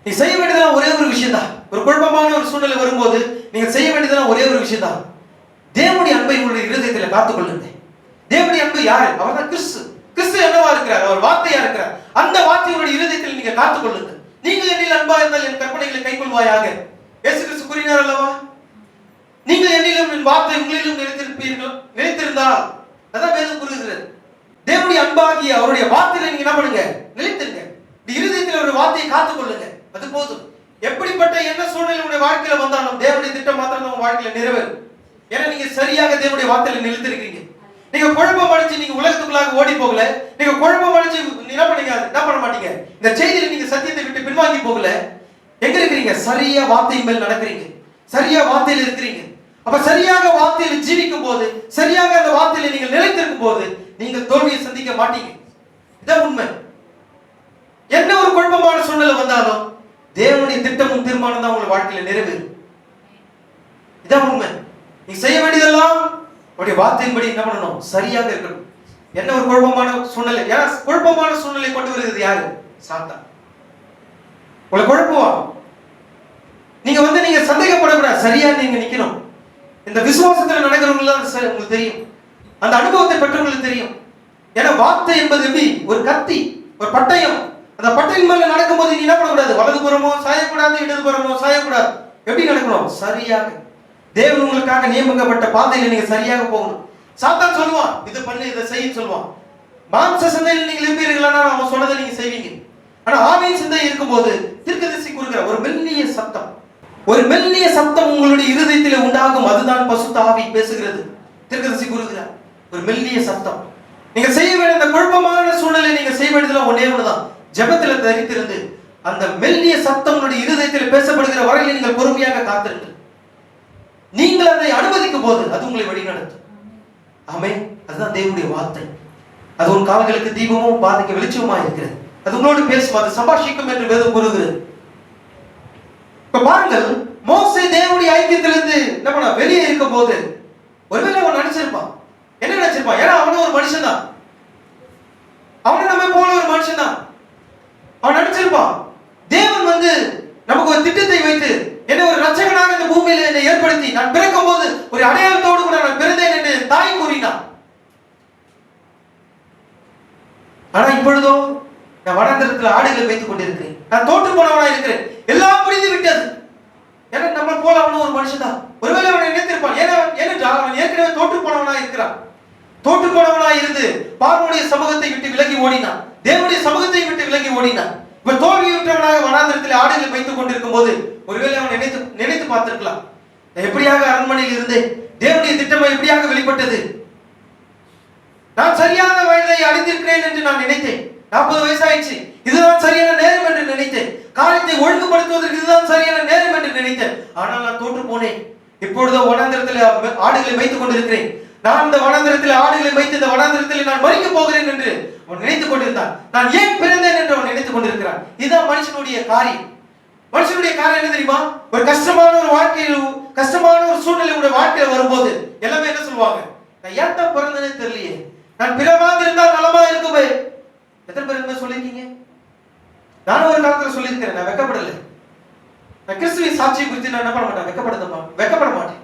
நீ செய்ய வேண்டியதெல்லாம் ஒரே ஒரு விஷயம் தான். ஒரு குழப்பமான ஒரு சூழ்நிலை வரும்போது நீங்க செய்ய வேண்டியதெல்லாம் ஒரே ஒரு விஷயம் தான். தேவனுடைய அன்பை உங்களுடைய இருதயத்துல காத்துக்கொள்ளுங்க. தேவனுடைய அன்பு யாரு? அவர் தான் கிறிஸ்து. கிறிஸ்து என்னவா இருக்கிறார்? அவர் வார்த்தையா இருக்கிறார். அந்த வார்த்தையுடைய இருதயத்தில் நீங்க காத்துக்கொள்ளுங்க. நீங்கள் என்னில் அன்பா இருந்தால் என் கற்பனைகளை கைக்கொள்வாயாக. இயேசு கிறிஸ்து கூறினார் அல்லவா, நீங்கள் என்னிலும் என் வார்த்தை உங்களிலும் நிலைத்திருந்தால், அதான் வேதம் கூறுகிறது. தேவனுடைய அன்பாகிய அவருடைய வார்த்தையில நீங்க என்ன பண்ணுங்க? நிலைத்திருங்க. இருதயத்தில் ஒரு வார்த்தையை காத்துக்கொள்ளுங்க. அது போதும். எப்படிப்பட்ட என்ன சூழ்நிலை உங்களுடைய வாழ்க்கையில வந்தாலும் தேவனுடைய திட்டம் மாத்திரம் உங்க வாழ்க்கையில நிறைவேறும். ஏன்னா நீங்க சரியாக தேவனுடைய வார்த்தையில நிலைத்திருக்கீங்க. நீங்க குழப்பம் அடைச்சு நீங்க உலகத்துக்குள்ளாக ஓடி போகல. நீங்க குழப்பம் அடைச்சு என்ன பண்ணீங்க? என்ன பண்ண மாட்டீங்க. இந்த செய்தியில நீங்க சத்தியத்தை விட்டு பின்வாங்கி போகல. எங்க இருக்கிறீங்க? சரியா வார்த்தையின் மேல் நடக்கிறீங்க, சரியா வார்த்தையில் இருக்கிறீங்க. அப்ப சரியாக வார்த்தையில் ஜீவிக்கும் போது, சரியாக அந்த வார்த்தையில நீங்கள் நிலைத்திருக்கும் போது நீங்கள் தோல்வியை சந்திக்க மாட்டீங்க. இதான் உண்மை. என்ன ஒரு குழப்பமான சூழ்நிலை வந்தாலும் தேவனுடைய திட்டமும் தீர்மானம் தான் உங்கள் வாழ்க்கையில நிறைவேறும். இதான் உண்மை. நீ செய்ய வேண்டியதெல்லாம் அவருடைய வார்த்தையின்படி என்ன பண்ணணும்? சரியாக இருக்கணும். என்ன ஒரு குழப்பமான சூழ்நிலை, ஏன்னா குழப்பமான சூழ்நிலை கொண்டு வருகிறது யாரு? சாத்தான். உங்களை குழப்புவான். நீங்க சந்தேகப்படக்கூடாது, சரியா நீங்க நிக்கணும். இந்த விசுவாசத்துல நடக்கிறவங்க உங்களுக்கு தெரியும், அந்த அனுபவத்தை பெற்றவங்களுக்கு தெரியும். ஏன்னா வார்த்தை என்பது எப்படி? ஒரு கத்தி, ஒரு பட்டயம். அந்த பட்டயம் மேல நடக்கும்போது நீ என்ன பண்ணக்கூடாது? வலதுபுறமோ சாயக்கூடாது, இடதுபுறமோ சாயக்கூடாது. எப்படி நடக்கணும்? சரியாக தேவன் உங்களுக்காக நியமிக்கப்பட்ட பாதையில நீங்க சரியாக போகணும். சாத்தான் சொல்லுவான், இது பண்ணு, இதை செய்ய சொல்லுவான். மாம்ச சிந்தையில் நீங்கள் இருப்பீர்களா, அவன் சொன்னதை நீங்க செய்வீங்க. ஆனா ஆவியின் சிந்தை இருக்கும்போது தீர்க்கதரிசி கூறுகிற ஒரு மெல்லிய சத்தம், ஒரு மெல்லிய சத்தம் உங்களுடைய இருதயத்தில் உண்டாகும். அதுதான் பசுத்த ஆவி பேசுகிறது. தீர்க்கதரிசி கூறுகிறார், ஒரு மெல்லிய சத்தம். நீங்க செய்ய வேண்டிய அந்த குழப்பமான சூழ்நிலை நீங்க செய்ய வேண்டியதுல ஒன்னே ஒண்ணுதான், ஜெபத்துல தரித்திருந்து அந்த மெல்லிய சத்தம் உங்களுடைய இருதயத்தில் பேசப்படுகிற வரையில் நீங்கள் பொறுமையாக காத்திருங்கள். நீங்கள் அதை அனுமதிக்கும் போது அது உங்களை வழிநடத்தும். ஆமென். அதுதான் தேவனுடைய வார்த்தை. அது உன் கால்களுக்கு தீபமும் பாதைக்கு வெளிச்சமா இருக்கிறது. அது உங்களோடு பேசும், அது சம்பாஷிக்கும் என்று வேதம் கூறுகிறது. இப்ப பாருங்கள், மோசே தேவனுடைய ஐக்கியத்திலிருந்து என்ன பண்ண வெளியே இருக்கும் போது ஒருவேளை அவன் நினைச்சிருப்பான். என்ன நினைச்சிருப்பான்? ஏன்னா அவனும் ஒரு மனுஷன் தான், அவனும் நம்ம போல ஒரு மனுஷன் தான். அவன் நினைச்சிருப்பான், தேவன் நமக்கு ஒரு திட்டத்தை வைத்து என்ன ஒரு ரட்சகனாக இந்த பூமியில என்னை ஏற்படுத்தி நான் பிறக்கும் போது ஒரு அடையாளத்தோடு கூட நான் பிறந்தேன் என்று தாய் கூறினான். ஆனா இப்பொழுதோ நான் வனாந்தரத்தில் ஆடுகளை வைத்துக் கொண்டிருக்கிறேன், நான் தோற்று போனவனா இருக்கிறேன், எல்லாம் புரிந்து விட்டது. ஏன்னா நம்ம போல அவனும் ஒரு மனுஷன் தான். ஒருவேளை அவனை நினைத்திருப்பான், ஏனென்றால் அவன் ஏற்கனவே தோற்று போனவனா இருக்கிறான். தோற்று போனவனா இருந்து பார்வோனுடைய சமூகத்தை விட்டு விலகி ஓடினான், தேவனுடைய சமூகத்தை விட்டு விலகி ஓடினான். இப்ப தோல்வியுற்றவனாக வனாந்தரத்தில் ஆடுகளை வைத்துக் கொண்டிருக்கும் போது ஒருவேளை அவன் நினைத்து பார்த்திருக்கலாம், எப்படியாக அரண்மனையில் இருந்து தேவனுடைய திட்டமா எப்படியாக வெளிப்பட்டது, நான் சரியான வயதை அடைந்திருக்கிறேன் என்று நான் நினைத்தேன். 40 வயசாயிடுச்சு, இதுதான் சரியான நேரம் என்று நினைத்தேன். காரியத்தை ஒழுங்குபடுத்துவதற்கு இதுதான் சரியான நேரம் என்று நினைத்தேன். ஆனால் நான் தோற்று போனேன். இப்பொழுது வனாந்தரத்தில் ஆடுகளை வைத்துக் கொண்டிருக்கிறேன். நான் இந்த வனாந்தரத்தில் ஆடுகளை வைத்து இந்த வனாந்தரத்தில் நான் மறிக்க போகிறேன் என்று அவன் நினைத்துக் கொண்டிருந்தான். நான் ஏன் பிறந்தேன் என்று அவன் நினைத்துக் கொண்டிருக்கிறான். இதுதான் மனுஷனுடைய காரியம். மனுஷனுடைய காரியம் என்ன தெரியுமா? ஒரு கஷ்டமான ஒரு வாழ்க்கையில், கஷ்டமான ஒரு சூழ்நிலை உடைய வாழ்க்கையில் வரும்போது எல்லாமே என்ன சொல்லுவாங்க? நான் ஏன் தான் பிறந்தேனே தெரியலையே, நான் பிறவாது இருந்தால் நலமா இருக்குமே. எத்தனை பேர் என்ன சொல்லியிருக்கீங்க? நானும் ஒரு காலத்துல சொல்லியிருக்கிறேன், நான் வெக்கப்படலை. நான் கிறிஸ்துவின் சாட்சியை குறித்து நான் என்ன பண்ண மாட்டேன், வெக்கப்பட மாட்டேன்.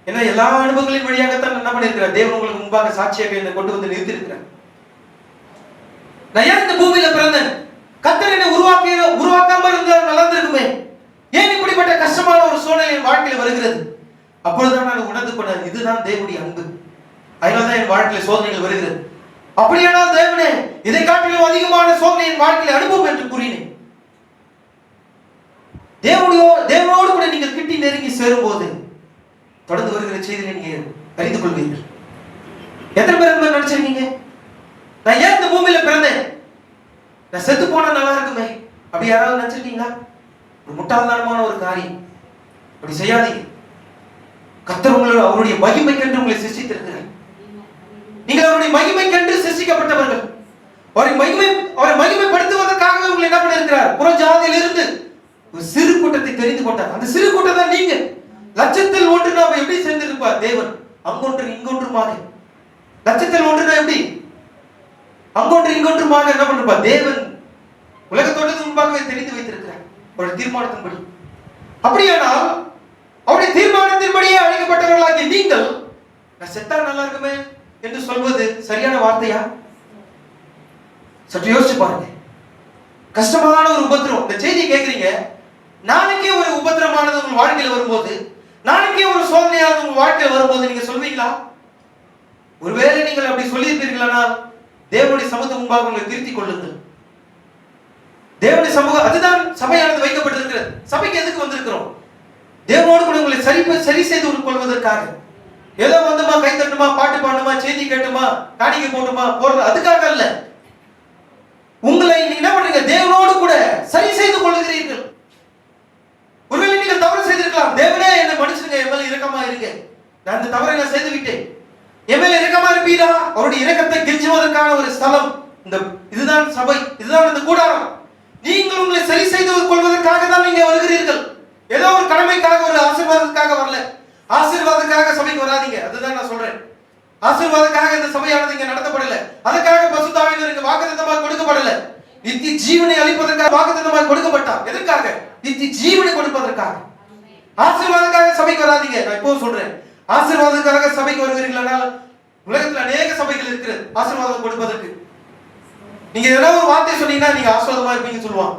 ஏன்னா எல்லா அனுபவங்களின் வழியாகத்தான் என்ன பண்ணிருக்கிறேன், தேவன் உங்களுக்கு முன்பாக சாட்சியாக என்னை கொண்டு வந்து நிறுத்திருக்கிறேன். நான் ஏன் இந்த பூமியில பிறந்தேன்? கர்த்தர் என்னை உருவாக்காம இருந்தால் நல்லா இருக்குமே. ஏன் இப்படிப்பட்ட கஷ்டமான ஒரு சூழ்நிலை என் வாழ்க்கையில் வருகிறது? அப்பொழுதுதான் நான் உணர்ந்து கொண்டேன், இதுதான் தேவனுடைய அன்பு. அதனால்தான் என் வாழ்க்கையில் சோதனைகள் வருகிறது. அப்படியானால் தேவனே இதை காட்டிலும் அதிகமான சோதனை என் வாழ்க்கையில் அனுபவம் என்று கூறினேன். தேவனோடு கூட நீங்கள் கிட்டி நெருங்கி சேரும் போது தொடர்ந்து வருகிற செய்தியை நீங்க அறிந்து கொள்வீர்கள். எத்தனை பேர் நினைச்சிருக்கீங்க, நான் ஏன் இந்த பூமியில பிறந்தேன், நான் செத்து போனா நல்லா இருக்குமே, அப்படி யாராவது நினைச்சிருக்கீங்களா? ஒரு முட்டாள்தனமான ஒரு காரியம். அப்படி செய்யாதீங்க. கர்த்தர் உங்களை அவருடைய மகிமைக்கென்று உங்களை சிருஷ்டித்திருக்கிறார். நீங்கள் அவருடைய மகிமைக்கென்று சிருஷ்டிக்கப்பட்டவர்கள். அவரை மகிமைப்படுத்துவதற்காக உங்களை என்ன பண்ணிருக்கிறார்? புற ஜாதியில் இருந்து ஒரு சிறு கூட்டத்தை தெரிந்து கொண்டார். அந்த சிறு கூட்டம் தான் நீங்க. லட்சத்தில் ஒன்று நாம எப்படி சேர்ந்திருப்பார் தேவன்? அங்கொன்று இங்கொன்றுமாக. லட்சத்தில் ஒன்று எப்படி அங்கொன்று இங்கொன்றுமாக என்ன பண்ணிருப்பார் தேவன்? உலகத்தோடு முன்பாகவே தெரிந்து வைத்திருக்கிறார் அவருடைய தீர்மானத்தின்படி. அப்படியானால் அவருடைய தீர்மானத்தின்படியே அழைக்கப்பட்டவர்களாகிய நீங்கள் நான் செத்தா நல்லா இருக்குமே என்று சொல்வது சரியான வார்த்தையா? சற்று யோசிச்சு பாருங்க. கஷ்டமான ஒரு உபத்திரம், இந்த செய்தி கேட்கிறீங்க, நாளைக்கே ஒரு உபத்திரமானது உங்க வாழ்க்கையில் வரும்போது, நாளைக்கே ஒரு சோதனையானது உங்க வாழ்க்கையில் வரும்போது நீங்க சொல்வீங்களா? ஒருவேளை நீங்கள் அப்படி சொல்லியிருப்பீர்களானால் தேவனுடைய சமூகத்துக்கு முன்பாக உங்களை திருத்திக் கொள்ளுங்கள். தேவனுடைய சமூகம், அதுதான் சபையானது வைக்கப்பட்டிருக்கிறது. சபைக்கு எதுக்கு வந்திருக்கிறோம்? தேவனோடு கூட உங்களை சரி செய்து கொள்வதற்காக. ஏதோ வந்துமா, கை தட்டுமா, பாட்டு பாடுமா, செய்தி கேட்டுமா, காணிக்கை போட்டுமா போறது அதுக்காக அல்ல. உங்களை நீங்க என்ன பண்றீங்க? தேவனோடு கூட சரி செய்து கொள்கிறீர்கள். மனுஷனுங்க என் மேல இரக்கமா இருங்க, நான் இந்த தவறை நான் செய்து விட்டேன், என் மேல இரக்கமா இருப்பீரா? அவருடைய இரக்கத்தை கெஞ்சுவதற்கான ஒரு ஸ்தலம் இந்த இதுதான் சபை, இதுதான் இந்த கூடாரம். நீங்கள் உங்களை சரி செய்து கொள்வதற்காக தான் நீங்க வருகிறீர்கள். ஏதோ ஒரு கடமைக்காக, ஒரு ஆசீர்வாதத்துக்காக வரல. ஆசீர்வாதத்துக்காக சபைக்கு வராதீங்க, அதுதான் நான் சொல்றேன். ஆசீர்வாதத்துக்காக இந்த சபையானது இங்க நடத்தப்படல. அதுக்காக பரிசுத்த ஆவியானவர் வாக்குத்தத்தமாக கொடுக்கப்படல. நித்திய ஜீவனை அளிப்பதற்காக வாக்குத்தத்தமாக கொடுக்கப்பட்டார். எதற்காக? நித்திய ஜீவனை கொடுப்பதற்காக. ஆசீர்வாதத்துக்காக சபைக்கு வராதீங்க. நான் இப்போ சொல்றேன், ஆசீர்வாதத்துக்காக சபைக்கு வருவீர்களானால் உலகத்தில் அநேக சபைகள் இருக்கிறது ஆசீர்வாதம் கொடுப்பதற்கு. நீங்க ஏதாவது ஒரு வார்த்தை சொன்னீங்கன்னா நீங்க ஆசீர்வாதமா இருப்பீங்கன்னு சொல்லுவாங்க.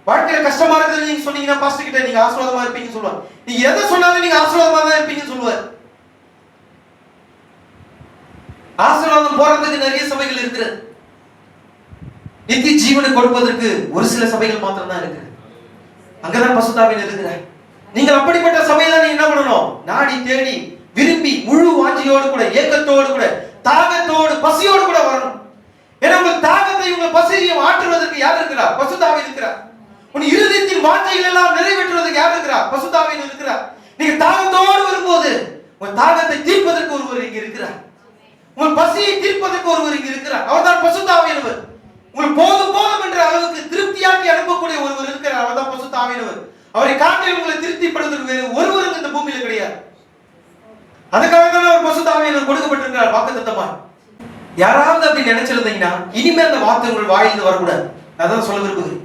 வாழ்க்கையில கஷ்டமா இருக்குது நீங்க சொன்னீங்கன்னா பாஸ்டர் கிட்ட நீங்க ஆசீர்வாதமா இருப்பீங்கன்னு சொல்லுவாங்க. நீங்க எதை சொன்னாலும் நீங்க ஆசீர்வாதமா தான் இருப்பீங்கன்னு சொல்லுவார். ஆசீர்வாதம் போறதுக்கு நிறைய சபைகள் இருக்கு. நித்திய ஜீவனை கொடுப்பதற்கு ஒரு சில சபைகள் மாத்திரம் தான் இருக்கு. அங்கதான் பரிசுத்த ஆவியானவர் இருக்கிறார். நீங்கள் அப்படிப்பட்ட சபையில நீங்க என்ன பண்ணணும்? நாடி தேடி விரும்பி முழு வாஞ்சியோடு கூட, ஏக்கத்தோடு கூட, தாகத்தோடு, பசியோடு கூட வரணும். ஏன்னா உங்கள் தாகத்தை, உங்கள் பசியை மாற்றுவதற்கு யார் இருக்கிறார்? பரிசுத்த ஆவியானவர் இருக்கிறார். உன் இருதயத்தின் வாஞ்சைகள் எல்லாம் நிறைவேற்றுவதற்கு யார் இருக்கிறார்? பரிசுத்த ஆவியானவர் இருக்கிறார். நீங்க தாகத்தோடு வரும்போது உங்கள் தாகத்தை தீர்ப்பதற்கு ஒருவர் இங்க இருக்கிறார். உங்கள் பசியை தீர்ப்பதற்கு ஒருவர் இங்க இருக்கிறார். அவர்தான் பரிசுத்த ஆவியானவர். உங்களுக்கு போதும் போதும் என்ற அளவுக்கு திருப்தியாக்கி அனுப்பக்கூடிய ஒருவர் இருக்கிறார். அவர்தான் பரிசுத்த ஆவியானவர். அவரை காட்டில் உங்களை திருப்திப்படுவதற்கு வேறு ஒருவரும் இந்த பூமியில கிடையாது. அதுக்காக தான் அவர் பரிசுத்த ஆவியானவர் கொடுக்கப்பட்டிருக்கிறார் வாக்குத்தத்தமா. யாராவது அப்படி நினைச்சிருந்தீங்கன்னா இனிமே அந்த வார்த்தை உங்கள் வாயிலிருந்து வரக்கூடாது. அதான் சொல்ல விரும்புகிறேன்.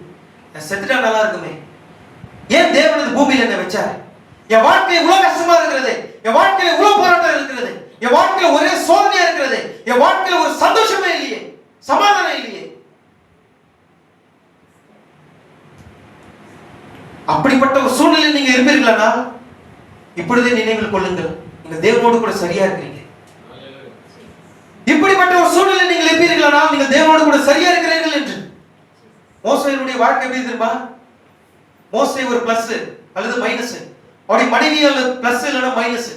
செத்துட்டா நல்லா இருக்குமே, ஏன் தேவன் இந்த பூமியில என்ன வச்சார்? என் வாழ்க்கை இவ்வளவு கஷ்டமா இருக்கிறது, என் வாழ்க்கையில இவ்வளவு போராட்டம் இருக்கிறது, என் வாழ்க்கையில ஒரே சோதனையா இருக்கிறது, என் வாழ்க்கையில ஒரு சந்தோஷமே இல்லையே, சமாதானம் இல்லையே. அப்படிப்பட்ட ஒரு சூழ்நிலையில் நீங்க இருப்பீர்களா? இப்பொழுதே நினைவில் கொள்ளுங்கள், நீங்க தேவனோடு கூட சரியா இருக்கிறீங்க. இப்படிப்பட்ட ஒரு சூழ்நிலை நீங்கள் இருப்பீர்களா? நீங்கள் தேவனோடு கூட சரியா இருக்கிறீர்கள் என்று. மோசேயினுடைய வாழ்க்கை எப்படி தெரியுமா? மோசே ஒரு பிளஸ் அல்லது மைனஸ், அவருடைய மனைவி அல்லது பிளஸ் இல்லைன்னா மைனஸ்.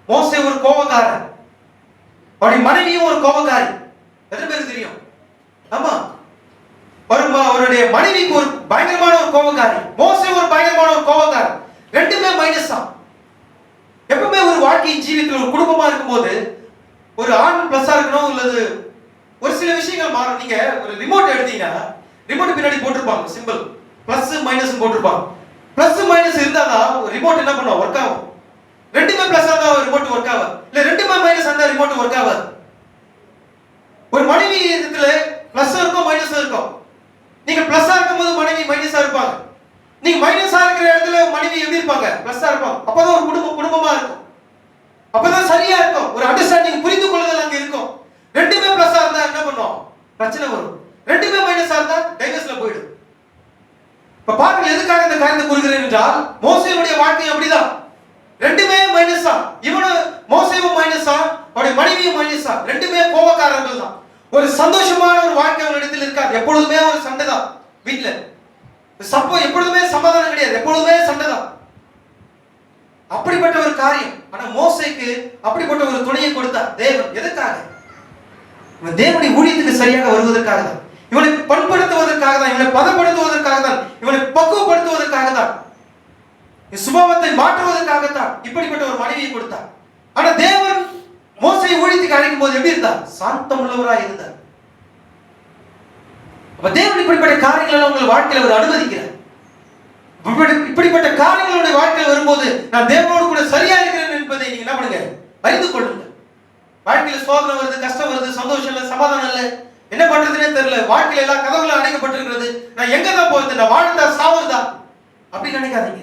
மோசே ஒரு கோபக்காரன், அவருடைய மனைவியும் ஒரு கோபக்காரி. எத்தனை பேருக்கு தெரியும்? ஆமா, அவருடைய மனைவிக்கு ஒரு பயங்கரமான ஒரு கோபக்காரி, மோசே ஒரு பயங்கரமான ஒரு கோபக்காரன். ரெண்டுமே மைனஸ் தான். எப்பவுமே ஒரு வாழ்க்கையின் ஜீவிதத்தில் ஒரு குடும்பமா இருக்கும்போது ஒரு ஆண் பிளஸ்ஸா இருக்கணும், அல்லது ஒரு சில விஷயங்கள் மாறும். நீங்க ஒரு ரிமோட் எடுத்தீங்கன்னா ரிமோட் பின்னாடி போட்டிருப்பாங்க சிம்பிள், பிளஸ் மைனஸ் போட்டிருப்பாங்க. பிளஸ் மைனஸ் இருந்தாதான் ஒரு ரிமோட் என்ன பண்ணும்? ஒர்க் ஆகும். ரெண்டுமே பிளஸ் இருந்தா ரிமோட் ஒர்க் ஆகும், இல்ல ரெண்டுமே மைனஸ் இருந்தா ரிமோட் ஒர்க் ஆகாது. ஒரு மனைவி இடத்துல பிளஸ் இருக்கும், மைனஸ் இருக்கும். நீங்க பிளஸ்ஸா இருக்கும்போது மனைவி மைனஸா இருப்பாங்க. நீங்க மைனஸா இருக்கிற இடத்துல மனைவி எப்படி இருப்பாங்க? பிளஸ்ஸா இருப்பாங்க. அப்பதான் ஒரு குடும்பமா இருக்கும். அப்பதான் சரியா இருக்கும். ஒரு அண்டர்ஸ்டாண்டிங், புரிந்து கொள்ளுதல் அங்க இருக்கும். ரெண்டுமே பிளஸ்ஸா இருந்தா என்ன பண்ணும்? பிரச்சனை வரும். ரெண்டுமே மைனஸா இருந்தா டைவர்ஸ்ல போயிடும். இப்ப பாருங்க, எதுக்காக இந்த காரியத்தை கூறுகிறேன் என்றால், மோசேயுடைய வாழ்க்கை அப்படிதான். ரெண்டுமே மைனஸா, இவனு மோசேவும் மைனஸா, அவருடைய மனைவியும் மைனஸா, ரெண்டுமே கோபக்காரர்கள் தான். ஒரு சந்தோஷமான ஒரு வாழ்க்கை அவனிடத்தில் இருக்காது. எப்பொழுதுமே ஒரு சண்டை தான் வீட்டுல. எப்பொழுதுமே சமாதானம் கிடையாது, எப்பொழுதுமே சண்டை தான். அப்படிப்பட்ட ஒரு காரியம். ஆனா மோசேக்கு அப்படிப்பட்ட ஒரு துணையை கொடுத்தார் தேவன். எதற்காக? இவன் தேவனுடைய ஊழியத்துக்கு சரியாக வருவதற்காக தான், இவனை பண்படுத்துவதற்காக தான், இவனை பதப்படுத்துவதற்காக தான், இவனை பக்குவப்படுத்துவதற்காக தான், சுபாவத்தை மாற்றுவதற்காகத்தான் இப்படிப்பட்ட ஒரு மனைவியை கொடுத்தார். ஆனா தேவன் மோசேயை ஊழியத்துக்கு அழைக்கும் போது எப்படி இருந்தார்? சாந்தம் உள்ளவராய் இருந்தார். அப்ப தேவன் இப்படிப்பட்ட காரியங்களை உங்கள் வாழ்க்கையில அவர் அனுமதிக்கிறார். இப்படிப்பட்ட காரியங்களுடைய வாழ்க்கையில் வரும்போது நான் தேவனோடு கூட சரியா இருக்கிறேன் என்பதை நீங்க என்ன பண்ணுங்க? அறிந்து கொள்ளுங்க. வாழ்க்கையில சோதனை வருது, கஷ்டம் வருது, சந்தோஷம் இல்லை, சமாதானம் இல்லை, என்ன பண்றதுன்னே தெரியல, வாழ்க்கையில எல்லா கதவுகளும் அடைக்கப்பட்டிருக்கிறது, நான் எங்க தான் போறது? நான் வாழ்ந்தா சாவுறதா? அப்படி நினைக்காதீங்க.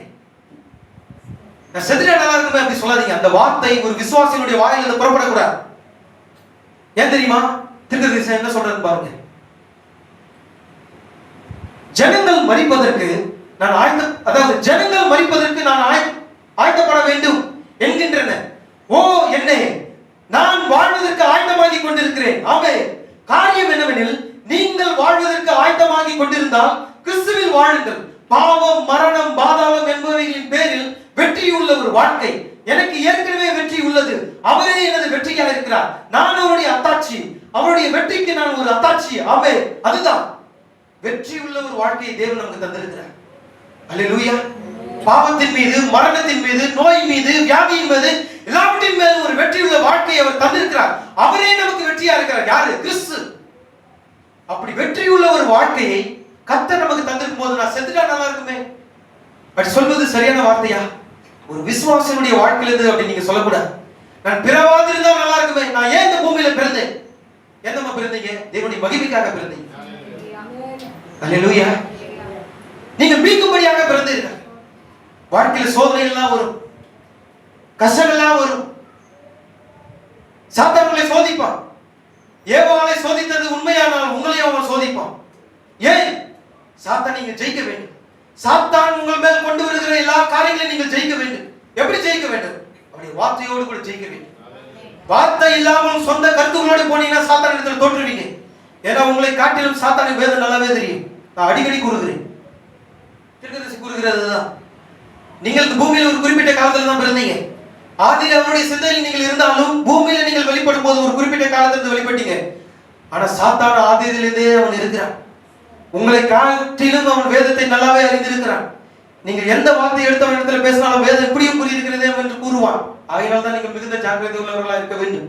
நான் செத்துட்டா நல்லா இருக்குமே அப்படி சொல்லாதீங்க. அந்த வார்த்தை ஒரு விசுவாசியினுடைய வாயிலிருந்து புறப்படக்கூடாது. ஏன் தெரியுமா? தீர்க்கதரிசி என்ன சொல்றேன்னு பாருங்க. ஜனங்கள் மரிப்பதற்கு நான் ஜனங்கள் மரிப்பதற்கு நான் ஆயத்தப்பட வேண்டும் என்கின்றன. ஓ என்னே, நான் வாழ்வதற்கு ஆயத்தமாகி கொண்டிருக்கிறேன். ஆமே, காரியம் என்னவெனில், நீங்கள் வாழ்வதற்கு ஆயத்தமாகி கொண்டிருந்தால் கிறிஸ்துவில் வாழுங்கள். பாவம், மரணம், பாதாளம் என்பவைகளின் பேரில் வெற்றியுள்ள ஒரு வாழ்க்கை எனக்கு ஏற்கனவே வெற்றி உள்ளது. அவரே எனது வெற்றியாக இருக்கிறார். நான் அவருடைய அத்தாட்சி, அவருடைய வெற்றிக்கு நான் ஒரு அத்தாட்சி. ஆமே, அதுதான் வெற்றி உள்ள ஒரு வாழ்க்கையை தேவன் நமக்கு தந்திருக்கிறார். அல்லேலூயா. பாவத்தின் மீது, மரணத்தின் மீது, நோய் மீது, வியாதியின் மீது, எல்லாவற்றின் மீது ஒரு வெற்றியுள்ள வாழ்க்கையை அவர் தந்திருக்கிறார். அவரே நமக்கு வெற்றியா இருக்கிறார். யாரு? கிறிஸ்து. அப்படி வெற்றியுள்ள ஒரு வாழ்க்கையை கர்த்தர் நமக்கு தந்திருக்கும் போது நான் செத்துட்டா நல்லா இருக்குமே அப்படி சொல்வது சரியான வார்த்தையா? ஒரு விசுவாசியுடைய வாழ்க்கையிலிருந்து அப்படி நீங்க சொல்லக்கூடாது. நான் பிறவாது இருந்தா நல்லா இருக்குமே. நான் ஏன் இந்த பூமியில பிறந்தேன்? என்னமா பிறந்தீங்க? தேவனுடைய மகிமைக்காக பிறந்தீங்க. அல்லேலூயா. நீங்க மீட்கும்படியாக பிறந்தீர்கள். வாழ்க்கையில சோதனை எல்லாம் வரும், கஷ்டம் எல்லாம் வரும். சாத்தான் உங்களை சோதிப்பான். ஏவாளை சோதித்தது உண்மையானால் உங்களையும் அவன் சோதிப்பான். ஏன்? சாத்தான் நீங்க ஜெயிக்க வேண்டும். சாத்தான் உங்கள் மேல் கொண்டு வருகிற எல்லா காரியங்களையும் நீங்கள் ஜெயிக்க வேண்டும். எப்படி ஜெயிக்க வேண்டும்? அவருடைய வார்த்தையோடு கூட ஜெயிக்க வேண்டும். வார்த்தை இல்லாமல் சொந்த கருத்துக்களோடு போனீங்கன்னா சாத்தான் இடத்துல தோற்றுவீங்க. ஏன்னா உங்களை காட்டிலும் சாத்தானுக்கு வேதம் நல்லாவே தெரியும். நான் அடிக்கடி கூறுகிறேன், தீர்க்கதரிசி கூறுகிறதுதான். நீங்கள் இந்த பூமியில் ஒரு குறிப்பிட்ட காலத்துல தான் பிறந்தீங்க. ஆதியில் அவருடைய சிந்தையில் நீங்கள் இருந்தாலும் பூமியில நீங்கள் வெளிப்படும் போது ஒரு குறிப்பிட்ட காலத்திலிருந்து வெளிப்பட்டீங்க. ஆனா சாத்தான் ஆதியிலிருந்தே அவன் இருக்கிறான். உங்களை காட்டிலும் அவன் வேதத்தை நல்லாவே அறிந்திருக்கிறான். நீங்க எந்த வார்த்தை எடுத்த இடத்துல பேசினாலும் வேதம் எப்படியும் புரியிருக்கிறது என்று கூறுவான். ஆகையால் தான் நீங்கள் மிகுந்த ஜாக்கிரதை உள்ளவர்களா இருக்க வேண்டும்.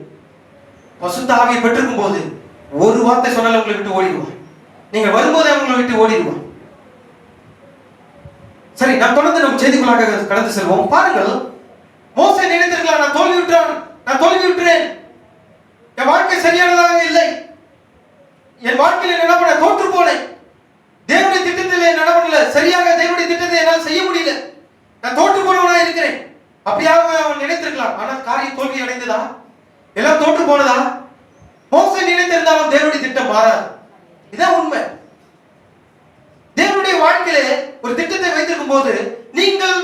பசுத்த ஆவியை பெற்றிருக்கும் போது ஒரு வார்த்தை சொன்னாலும் உங்களை விட்டு ஓடிடுவான். நீங்க வரும்போதே அவங்களை விட்டு ஓடிடுவான். சரி, நான் தொடர்ந்து நம் செய்திக்குள்ளாக கடந்து செல்வோம். பாருங்கள், மோசே நினைத்திருக்கலாம், நான் தோல்வி விட்டுறேன், என் வாழ்க்கை சரியானதாக இல்லை, என் வாழ்க்கையில் என்ன பண்ண தோற்று போனேன், தேவனுடைய திட்டத்தில் என்ன பண்ணல, சரியாக தேவனுடைய திட்டத்தை என்னால் செய்ய முடியல, நான் தோற்று போனவனா இருக்கிறேன். அப்படியாக அவன் நினைத்திருக்கலாம். ஆனால் காரியம் தோல்வி அடைந்ததா? எல்லாம் தோற்று போனதா? மோசே நினைத்திருந்தாலும் தேவனுடைய திட்டம் மாறாது. இதான் உண்மை. தேவனுடைய வாழ்க்கையிலே ஒரு திட்டத்தை வைத்திருக்கும் போது நீங்கள்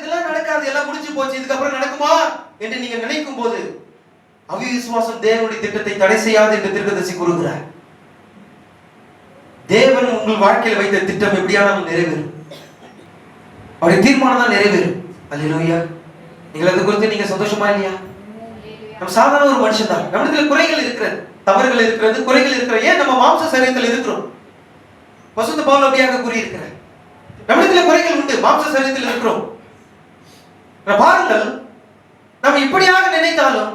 இதெல்லாம் நடக்காது, எல்லாம் முடிஞ்சு போச்சு, இதுக்கப்புறம் நடக்குமா என்று நீங்க நினைக்கும் போது அவிசுவாசம் தேவனுடைய திட்டத்தை தடை செய்யாது என்று தீர்க்கதரிசி கூறுகிறார். தேவன் உங்கள் வாழ்க்கையில் வைத்த திட்டம் எப்படியானாலும் நிறைவேறும். அவருடைய தீர்மானம் தான் நிறைவேறும். அல்லேலூயா. நீங்கள் அது குறித்து நீங்க சந்தோஷமா இல்லையா? நம்ம சாதாரண ஒரு மனுஷன் தான். நம்மிடத்துல குறைகள் இருக்கிறது, தவறுகள் இருக்கிறது, குறைகள் இருக்கிறது. ஏன்? நம்ம மாம்ச சரீரத்தில் இருக்கிறோம். பசுத்த பவுல் அப்படியாக கூறியிருக்கிறார், நம்மிடத்துல குறைகள் உண்டு, மாம்ச சரீரத்தில் இருக்கிறோம். பாருங்கள், நம்ம இப்படியாக நினைத்தாலும்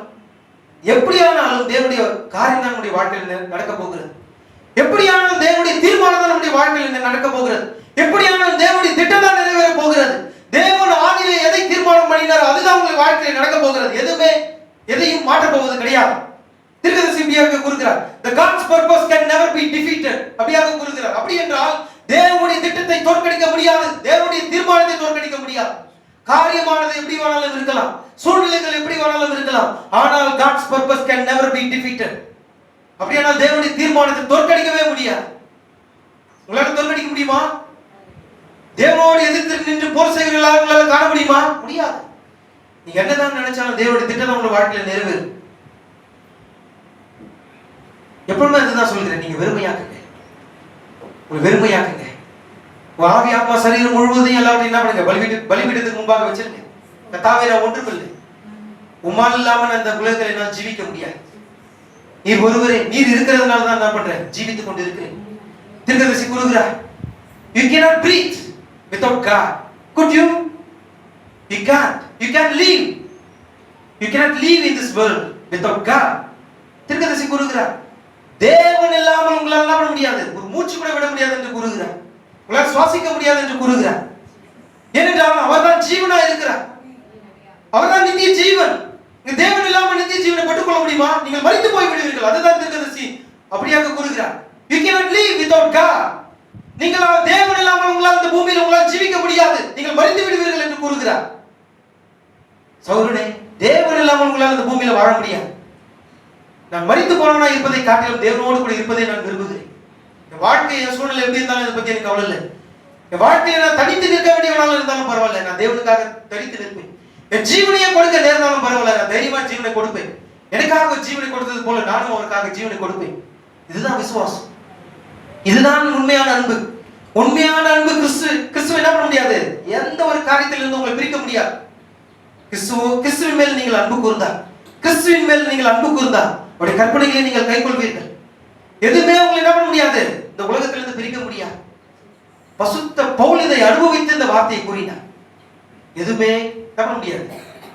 எப்படியானாலும் தேவனுடைய காரியம் தான் நம்முடைய வாழ்க்கையில் நடக்க போகிறது. எப்படியானாலும் தேவனுடைய தீர்மானம் தான் நம்முடைய வாழ்க்கையில் நடக்க போகிறது. எப்படியானாலும் தேவனுடைய திட்டம் தான் நிறைவேற போகிறது. தேவன் ஆதியிலே எதை தீர்மானம் பண்ணினாரோ அதுதான் உங்கள் வாழ்க்கையில் நடக்க போகிறது. எதையும் மாற்ற போவது கிடையாது. தீர்க்கதரிசி இப்படியாக கூறுகிறார், the God's purpose can never be defeated. அப்படியாக கூறுகிறார். அப்படி என்றால் தேவனுடைய திட்டத்தை தோற்கடிக்க முடியாது, தேவனுடைய தீர்மானத்தை தோற்கடிக்க முடியாது. காரியமானது எப்படி வேணாலும் இருக்கலாம், சூழ்நிலைகள் எப்படி வேணாலும் இருக்கலாம், ஆனால் God's purpose can never be defeated. அப்படியானால் தேவனுடைய தீர்மானத்தை தோற்கடிக்கவே முடியாது. உங்களால தோற்கடிக்க முடியுமா? தேவனோடு எதிர்த்து நின்று போர் செய்கிறீர்களா? உங்களால காண முடியுமா? முடியாது. நீங்க என்னதான் நினைச்சாலும் தேவனுடைய திட்டம் உங்க வாழ்க்கையில நிறைவேறும். எப்பவுமே அதுதான் சொல்கிறேன், நீங்க வெறுமையாக்குங்க, வெறுமையாக்குங்க. ஆவி ஆத்மா சரீரம் முழுவதையும் எல்லாத்தையும் என்ன பண்ணுங்க, பலிபீடத்துக்கு முன்பாக வச்சிருங்க. கர்த்தாவே, நான் ஒன்றும் இல்லை, உம்மால் இல்லாம அந்த உலகத்தில் என்னால் ஜீவிக்க முடியாது. நீர் ஒருவரே, நீர் இருக்கிறதுனால தான் என்ன பண்றேன், ஜீவித்துக் கொண்டு இருக்கிறேன். தீர்க்கதரிசி கூறுகிறார், you cannot breathe without God. Could you? You can't. You can't live. You cannot live in this world without God. தீர்க்கதரிசி கூறுகிறார், தேவன் இல்லாமல் உங்களால் என்ன பண்ண முடியாது, ஒரு மூச்சு கூட விட முடியாது என்று கூறுகிறார். உங்களால் சுவாசிக்க முடியாது என்று கூறுகிறார். ஏனென்றால் அவர்தான் ஜீவனா இருக்கிறார், அவர்தான் நித்திய ஜீவன். தேவன் இல்லாமல் நித்திய ஜீவனை பெற்றுக்கொள்ள முடியுமா? நீங்கள் மரித்து போய் விடுவீர்கள். அதுதான் தீர்க்கதரிசி அப்படியாக கூறுகிறார். You cannot live without God. நீங்கள் தேவன் இல்லாமல் உங்களால் இந்த பூமியில் உங்களால் ஜீவிக்க முடியாது, நீங்கள் மரித்து விடுவீர்கள் என்று கூறுகிறார். சகோதரனே, தேவன் இல்லாமல் உங்களால் இந்த பூமியில வாழ முடியாது. நான் மரித்து போனவனா இருப்பதை காட்டிலும் தேவனோடு கூட இருப்பதை நான் விரும்புகிறேன். என் வாழ்க்கை, என் சூழ்நிலை எப்படி இருந்தாலும் இதை பத்தி எனக்கு கவலை இல்லை. என் வாழ்க்கையை நான் தனித்து நிற்க வேண்டியவனாலும் இருந்தாலும் பரவாயில்ல, நான் தேவனுக்காக தனித்து நிற்பேன். என் ஜீவனையே கொடுக்க நேர்ந்தாலும் பரவாயில்ல, நான் தைரியமா ஜீவனை கொடுப்பேன். எனக்காக ஒரு ஜீவனை கொடுத்தது போல நானும் அவருக்காக ஜீவனை கொடுப்பேன். இதுதான் விசுவாசம், இதுதான் உண்மையான அன்பு. உண்மையான அன்பு கிறிஸ்துவ என்ன பண்ண முடியாது, எந்த ஒரு காரியத்திலிருந்து உங்களை பிரிக்க முடியாது. கிறிஸ்துவின் மேல் நீங்கள் அன்பு கூர்ந்தா, கிறிஸ்துவின் மேல் நீங்கள் அன்பு கூர்ந்தா அவருடைய கற்பனைகளை நீங்கள் கைக்கொள்வீர்கள். எதுவுமே உங்களை என்ன பண்ண முடியாது, இந்த உலகத்திலிருந்து பிரிக்க முடியாது. பசுத்த பவுல் இதை அனுபவித்து இந்த வார்த்தையை கூறினார். எதுவுமே பண்ண முடியாது.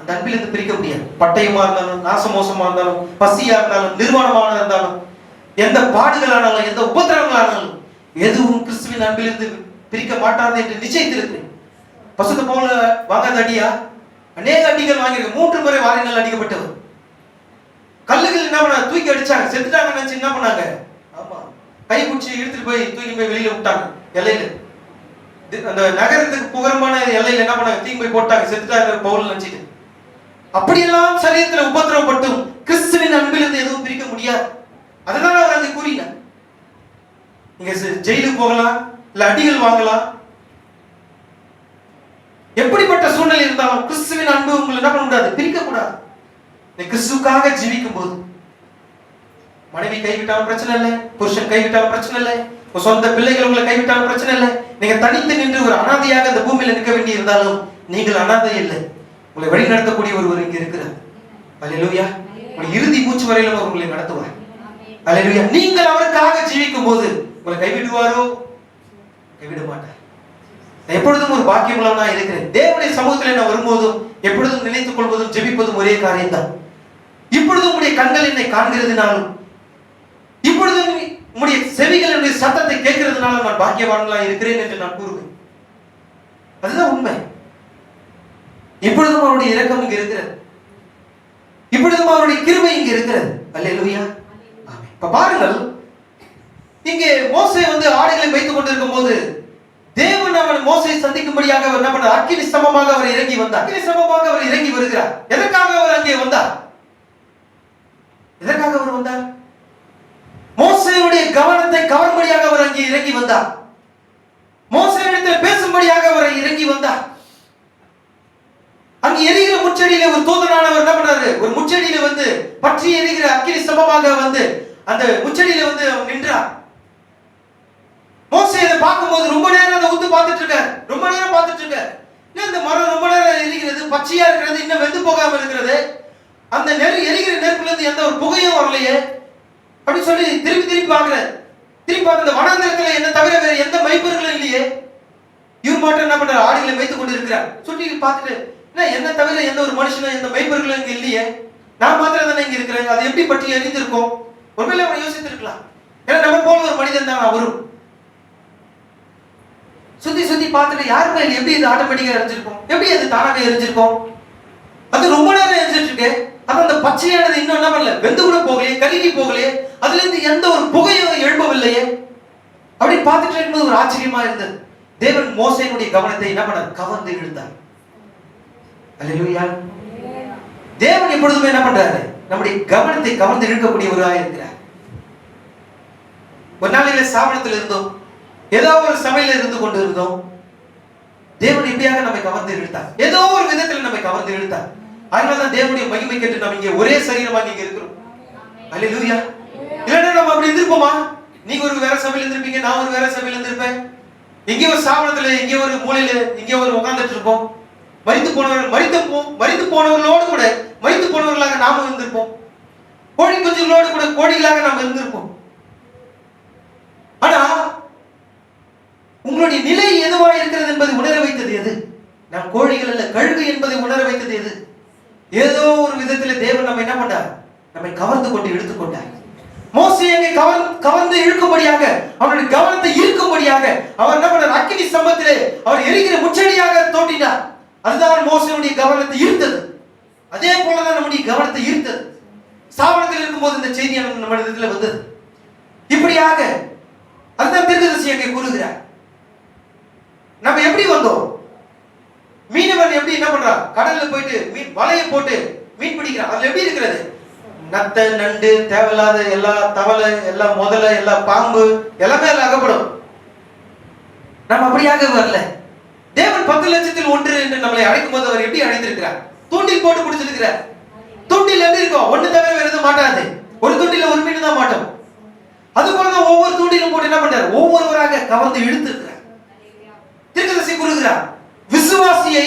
அந்த அன்பிலிருந்து பிரிக்க முடியாது. பட்டயமா இருந்தாலும், நாசமோசமா இருந்தாலும், பசியா இருந்தாலும், நிர்வாணமாக இருந்தாலும், எந்த பாடுகளானாலும், எந்த உபத்திரவங்களானாலும் எதுவும் கிறிஸ்துவின் அன்பிலிருந்து பிரிக்க மாட்டாது என்று நிச்சயித்திருக்கிறேன். பசுத்த போல வாங்காத அடியா? அநேக அடிகள் வாங்கியிருக்க. 3 முறை வாரினால் அடிக்கப்பட்டவர். கல்லுகள் என்ன பண்ண தூக்கி அடிச்சாங்க, செத்துட்டாங்க நினைச்சு என்ன பண்ணாங்க? ஆமா, கை பிடிச்சி இழுத்துட்டு போய் தூக்கி போய் வெளியில விட்டாங்க. எல்லையில அந்த நகரத்துக்கு புகரமான எல்லையில என்ன பண்ணாங்க? தூக்கி போய் போட்டாங்க, செத்துட்டாங்க பவுல் நினைச்சிட்டு. அப்படியெல்லாம் சரீரத்தில் உபத்திரவப்பட்டும் கிறிஸ்துவின் அன்பிலிருந்து எதுவும் பிரிக்க முடியாது. அதனால அவர் அங்கே கூறினார், நீங்க ஜெயிலுக்கு போகலாம், இல்ல அடிகள் வாங்கலாம், எப்படிப்பட்ட சூழ்நிலை இருந்தாலும் கிறிஸ்துவின் அன்பு உங்களை என்ன பண்ண கூடாது? பிரிக்க கூடாது. நீ கிறிஸ்துக்காக ஜீவிக்கும் போது மனைவி கைவிட்டாலும் பிரச்சனை இல்லை, புருஷன் கைவிட்டாலும் பிரச்சனை இல்லை, உங்க சொந்த பிள்ளைகள் உங்களை கைவிட்டாலும் பிரச்சனை இல்லை. நீங்க தனித்து நின்று ஒரு அனாதையாக இந்த பூமியில் நிற்க வேண்டி இருந்தாலும் நீங்கள் அனாதை இல்லை. உங்களை வழி நடத்தக்கூடிய ஒருவர் இங்க இருக்கிறார். அல்லேலூயா. உங்கள் இறுதி மூச்சு வரையிலும் அவர் உங்களை நடத்துவார். அல்லேலூயா. நீங்கள் அவருக்காக ஜீவிக்கும் போது உங்களை கைவிடுவாரோ? கைவிட மாட்டார். எப்பொழுதும் ஒரு பாக்கியம் உள்ளவனா இருக்கிறேன். தேவனுடைய சமூகத்தில் நான் வரும்போதும் எப்பொழுதும் நினைத்துக் கொள்வதும் ஜெபிப்பதும் ஒரே காரியம் தான். இப்பொழுதும் உங்களுடைய கண்கள் என்னை காண்கிறதுனாலும், இப்பொழுதும் உங்களுடைய செவிகள் என்னுடைய சத்தத்தை கேட்கிறதுனாலும் நான் பாக்கியவான்களா இருக்கிறேன் என்று நான் கூறுவேன். அதுதான் உண்மை. இப்பொழுதும் அவருடைய இரக்கம் இங்க இருக்கிறது. இப்பொழுதும் அவருடைய கிருபை இங்க இருக்கிறது. அல்லேலூயா. ஆமென். இப்ப பாருங்கள், இங்கே மோசே ஆடுகளை வைத்துக் கொண்டிருக்கும் போது தேவன் அவன் மோசேயை சந்திக்கும்படியாக அவர் என்ன பண்ணார்? அக்கினி ஸ்தம்பமாக அவர் இறங்கி வந்தார். அக்கினி ஸ்தம்பமாக அவர் இறங்கி வருகிறார். எதற்காக அவர் அங்கே வந்தார்? எதற்காக அவர் வந்தார்? மோசேயுடைய கவனத்தை கவரும்படியாக அவர் அங்கே இறங்கி வந்தார். மோசேயிடத்தில் பேசும்படியாக அவர் இறங்கி வந்தார். அங்கே எரிகிற முச்செடியில ஒரு தூதனானவர் என்ன பண்ணாரு? ஒரு முச்செடியில பற்றி எரிகிற அக்கினி ஸ்தம்பமாக அந்த முச்செடியில அவர் நின்றார். மோசே இதை பார்க்கும்போது ரொம்ப நேரம் அதை உத்து பார்த்துட்டு இருக்கார். ரொம்ப நேரம் பார்த்துட்டு இருக்கார். இந்த மரம் ரொம்ப நேரம் எரிகிறது, பச்சையா இருக்கிறது, இன்னும் வெந்து போகாம இருக்கிறது, அந்த எரிகிற நெருப்புல இருந்து எந்த ஒரு புகையும் வரலையே அப்படின்னு சொல்லி திருப்பி திருப்பி பார்க்கிறார். திருப்பி பார்த்து அந்த வனாந்தரத்துல என்ன தவிர வேற எந்த மைப்பர்களும் இல்லையே. இவர் மட்டும் என்ன பண்றாரு? ஆடுகளை வைத்துக் கொண்டு இருக்கிறார். சுற்றி பார்த்துட்டு, என்ன தவிர எந்த ஒரு மனுஷனும் எந்த மைப்பர்களும் இங்க இல்லையே, நான் மாத்திரம் தானே இங்க இருக்கிறேன், அது எப்படி பற்றி எரிந்திருக்கும்? ஒருவேளை அவன் யோசித்திருக்கலாம். ஏன்னா நம்ம போல ஒரு மனிதன் தான் அவரும். சுத்தி சுத்தி பார்த்துட்டு யாருமே எப்படி இது ஆட்டோமேட்டிக்கா எரிஞ்சிருக்கும்? எப்படி அது தானாக எரிஞ்சிருக்கும்? அது ரொம்ப நேரம் எரிஞ்சிட்டு இருக்கு. அது அந்த பச்சையானது இன்னும் என்ன பண்ணல, வெந்து கூட போகலையே, கருகி போகலையே, அதுல இருந்து எந்த ஒரு புகையும் எழும்பவில்லையே. அப்படி பார்த்துட்டு இருக்கும்போது ஒரு ஆச்சரியமா இருந்தது. தேவன் மோசேயினுடைய கவனத்தை என்ன பண்ண? கவர்ந்து இழுத்தார். அல்லேலூயா. தேவன் எப்பொழுதுமே என்ன பண்றாரு? நம்முடைய கவனத்தை கவர்ந்து இழுக்கக்கூடியவராக இருக்கிறார். ஒரு நாளையில சாவணத்தில் இருந்தோம், ஏதோ ஒரு சபையில இருந்து கொண்டு இருந்தோம். தேவன் இப்படியாக நம்மை கவர்ந்து இழுத்தார். ஏதோ ஒரு விதத்தில் நம்மை கவர்ந்து இழுத்தார். அதனாலதான் தேவனுடைய மகிமை கேட்டு நம்ம இங்க ஒரே சரீரமாக இங்க இருக்கிறோம். அல்லேலூயா. இல்லைன்னா நம்ம அப்படி இருந்திருப்போமா? நீங்க ஒரு வேற சபையில இருந்திருப்பீங்க, நான் ஒரு வேற சபையில இருந்திருப்பேன். எங்கே ஒரு சாவணத்துல, எங்கே ஒரு மூலையில, எங்கே ஒரு உட்கார்ந்துட்டு இருப்போம். மரித்து போனவர்களோடு கூட மரித்து போனவர்களாக நாம இருந்திருப்போம். கோழி குஞ்சுகளோடு கூட கோழிகளாக நாம் இருந்திருப்போம். ஆனா உங்களுடைய நிலை எதுவாக இருக்கிறது என்பதை உணர வைத்தது எது? நாம் கோழிகள் அல்ல, கழுகு என்பதை உணர வைத்தது எது? ஏதோ ஒரு விதத்தில் தேவன் நம்ம என்ன பண்ணார்? நம்மை கவர்ந்து கொண்டு இழுத்துக்கொண்டார். மோசேயை கவர்ந்து இழுக்கும்படியாக, அவருடைய கவனத்தை ஈர்க்கும்படியாக அவர் என்ன பண்ணார்? அக்கினி ஸ்தம்பத்திலே அவர் எரிகிற முச்செடியாக தோன்றினார். அதுதான் மோசேயுடைய கவனத்தை ஈர்த்தது. அதே போலதான் நம்முடைய கவனத்தை ஈர்த்தது. ஸ்தாபனத்தில் இருக்கும்போது இந்த செய்தி நம்ம இடத்துல வந்தது. இப்படியாக அதுதான் தீர்க்கதரிசி அங்கே கூறுகிறார். நம்ம எப்படி வந்தோம்? மீனவன் எப்படி என்ன பண்றான்? கடல்ல போயிட்டு வலையை போட்டு மீன் பிடிக்கிறான். அதுல எப்படி இருக்கிறது? நத்த, நண்டு, தேவையில்லாத எல்லா தவளை, எல்லா முதல, எல்லா பாம்பு எல்லாமே அதுல அகப்படும். நம்ம அப்படியாக வரல. தேவன் 10,00,000 என்று நம்மளை அழைக்கும் போது அவர் எப்படி அழைத்திருக்கிறார்? தூண்டில் போட்டு பிடிச்சிருக்கிறார். தூண்டில் எப்படி இருக்கும்? ஒண்ணு தவிர வேற எதுவும் மாட்டாது. ஒரு தூண்டில ஒரு மீன் தான் மாட்டோம். அது போலதான் ஒவ்வொரு தூண்டிலும் போட்டு என்ன பண்றாரு? ஒவ்வொருவராக கவர்ந்து இழுத்திருக்கிறார். தீர்க்கதரிசி கூறுகிறார், விசுவாசியை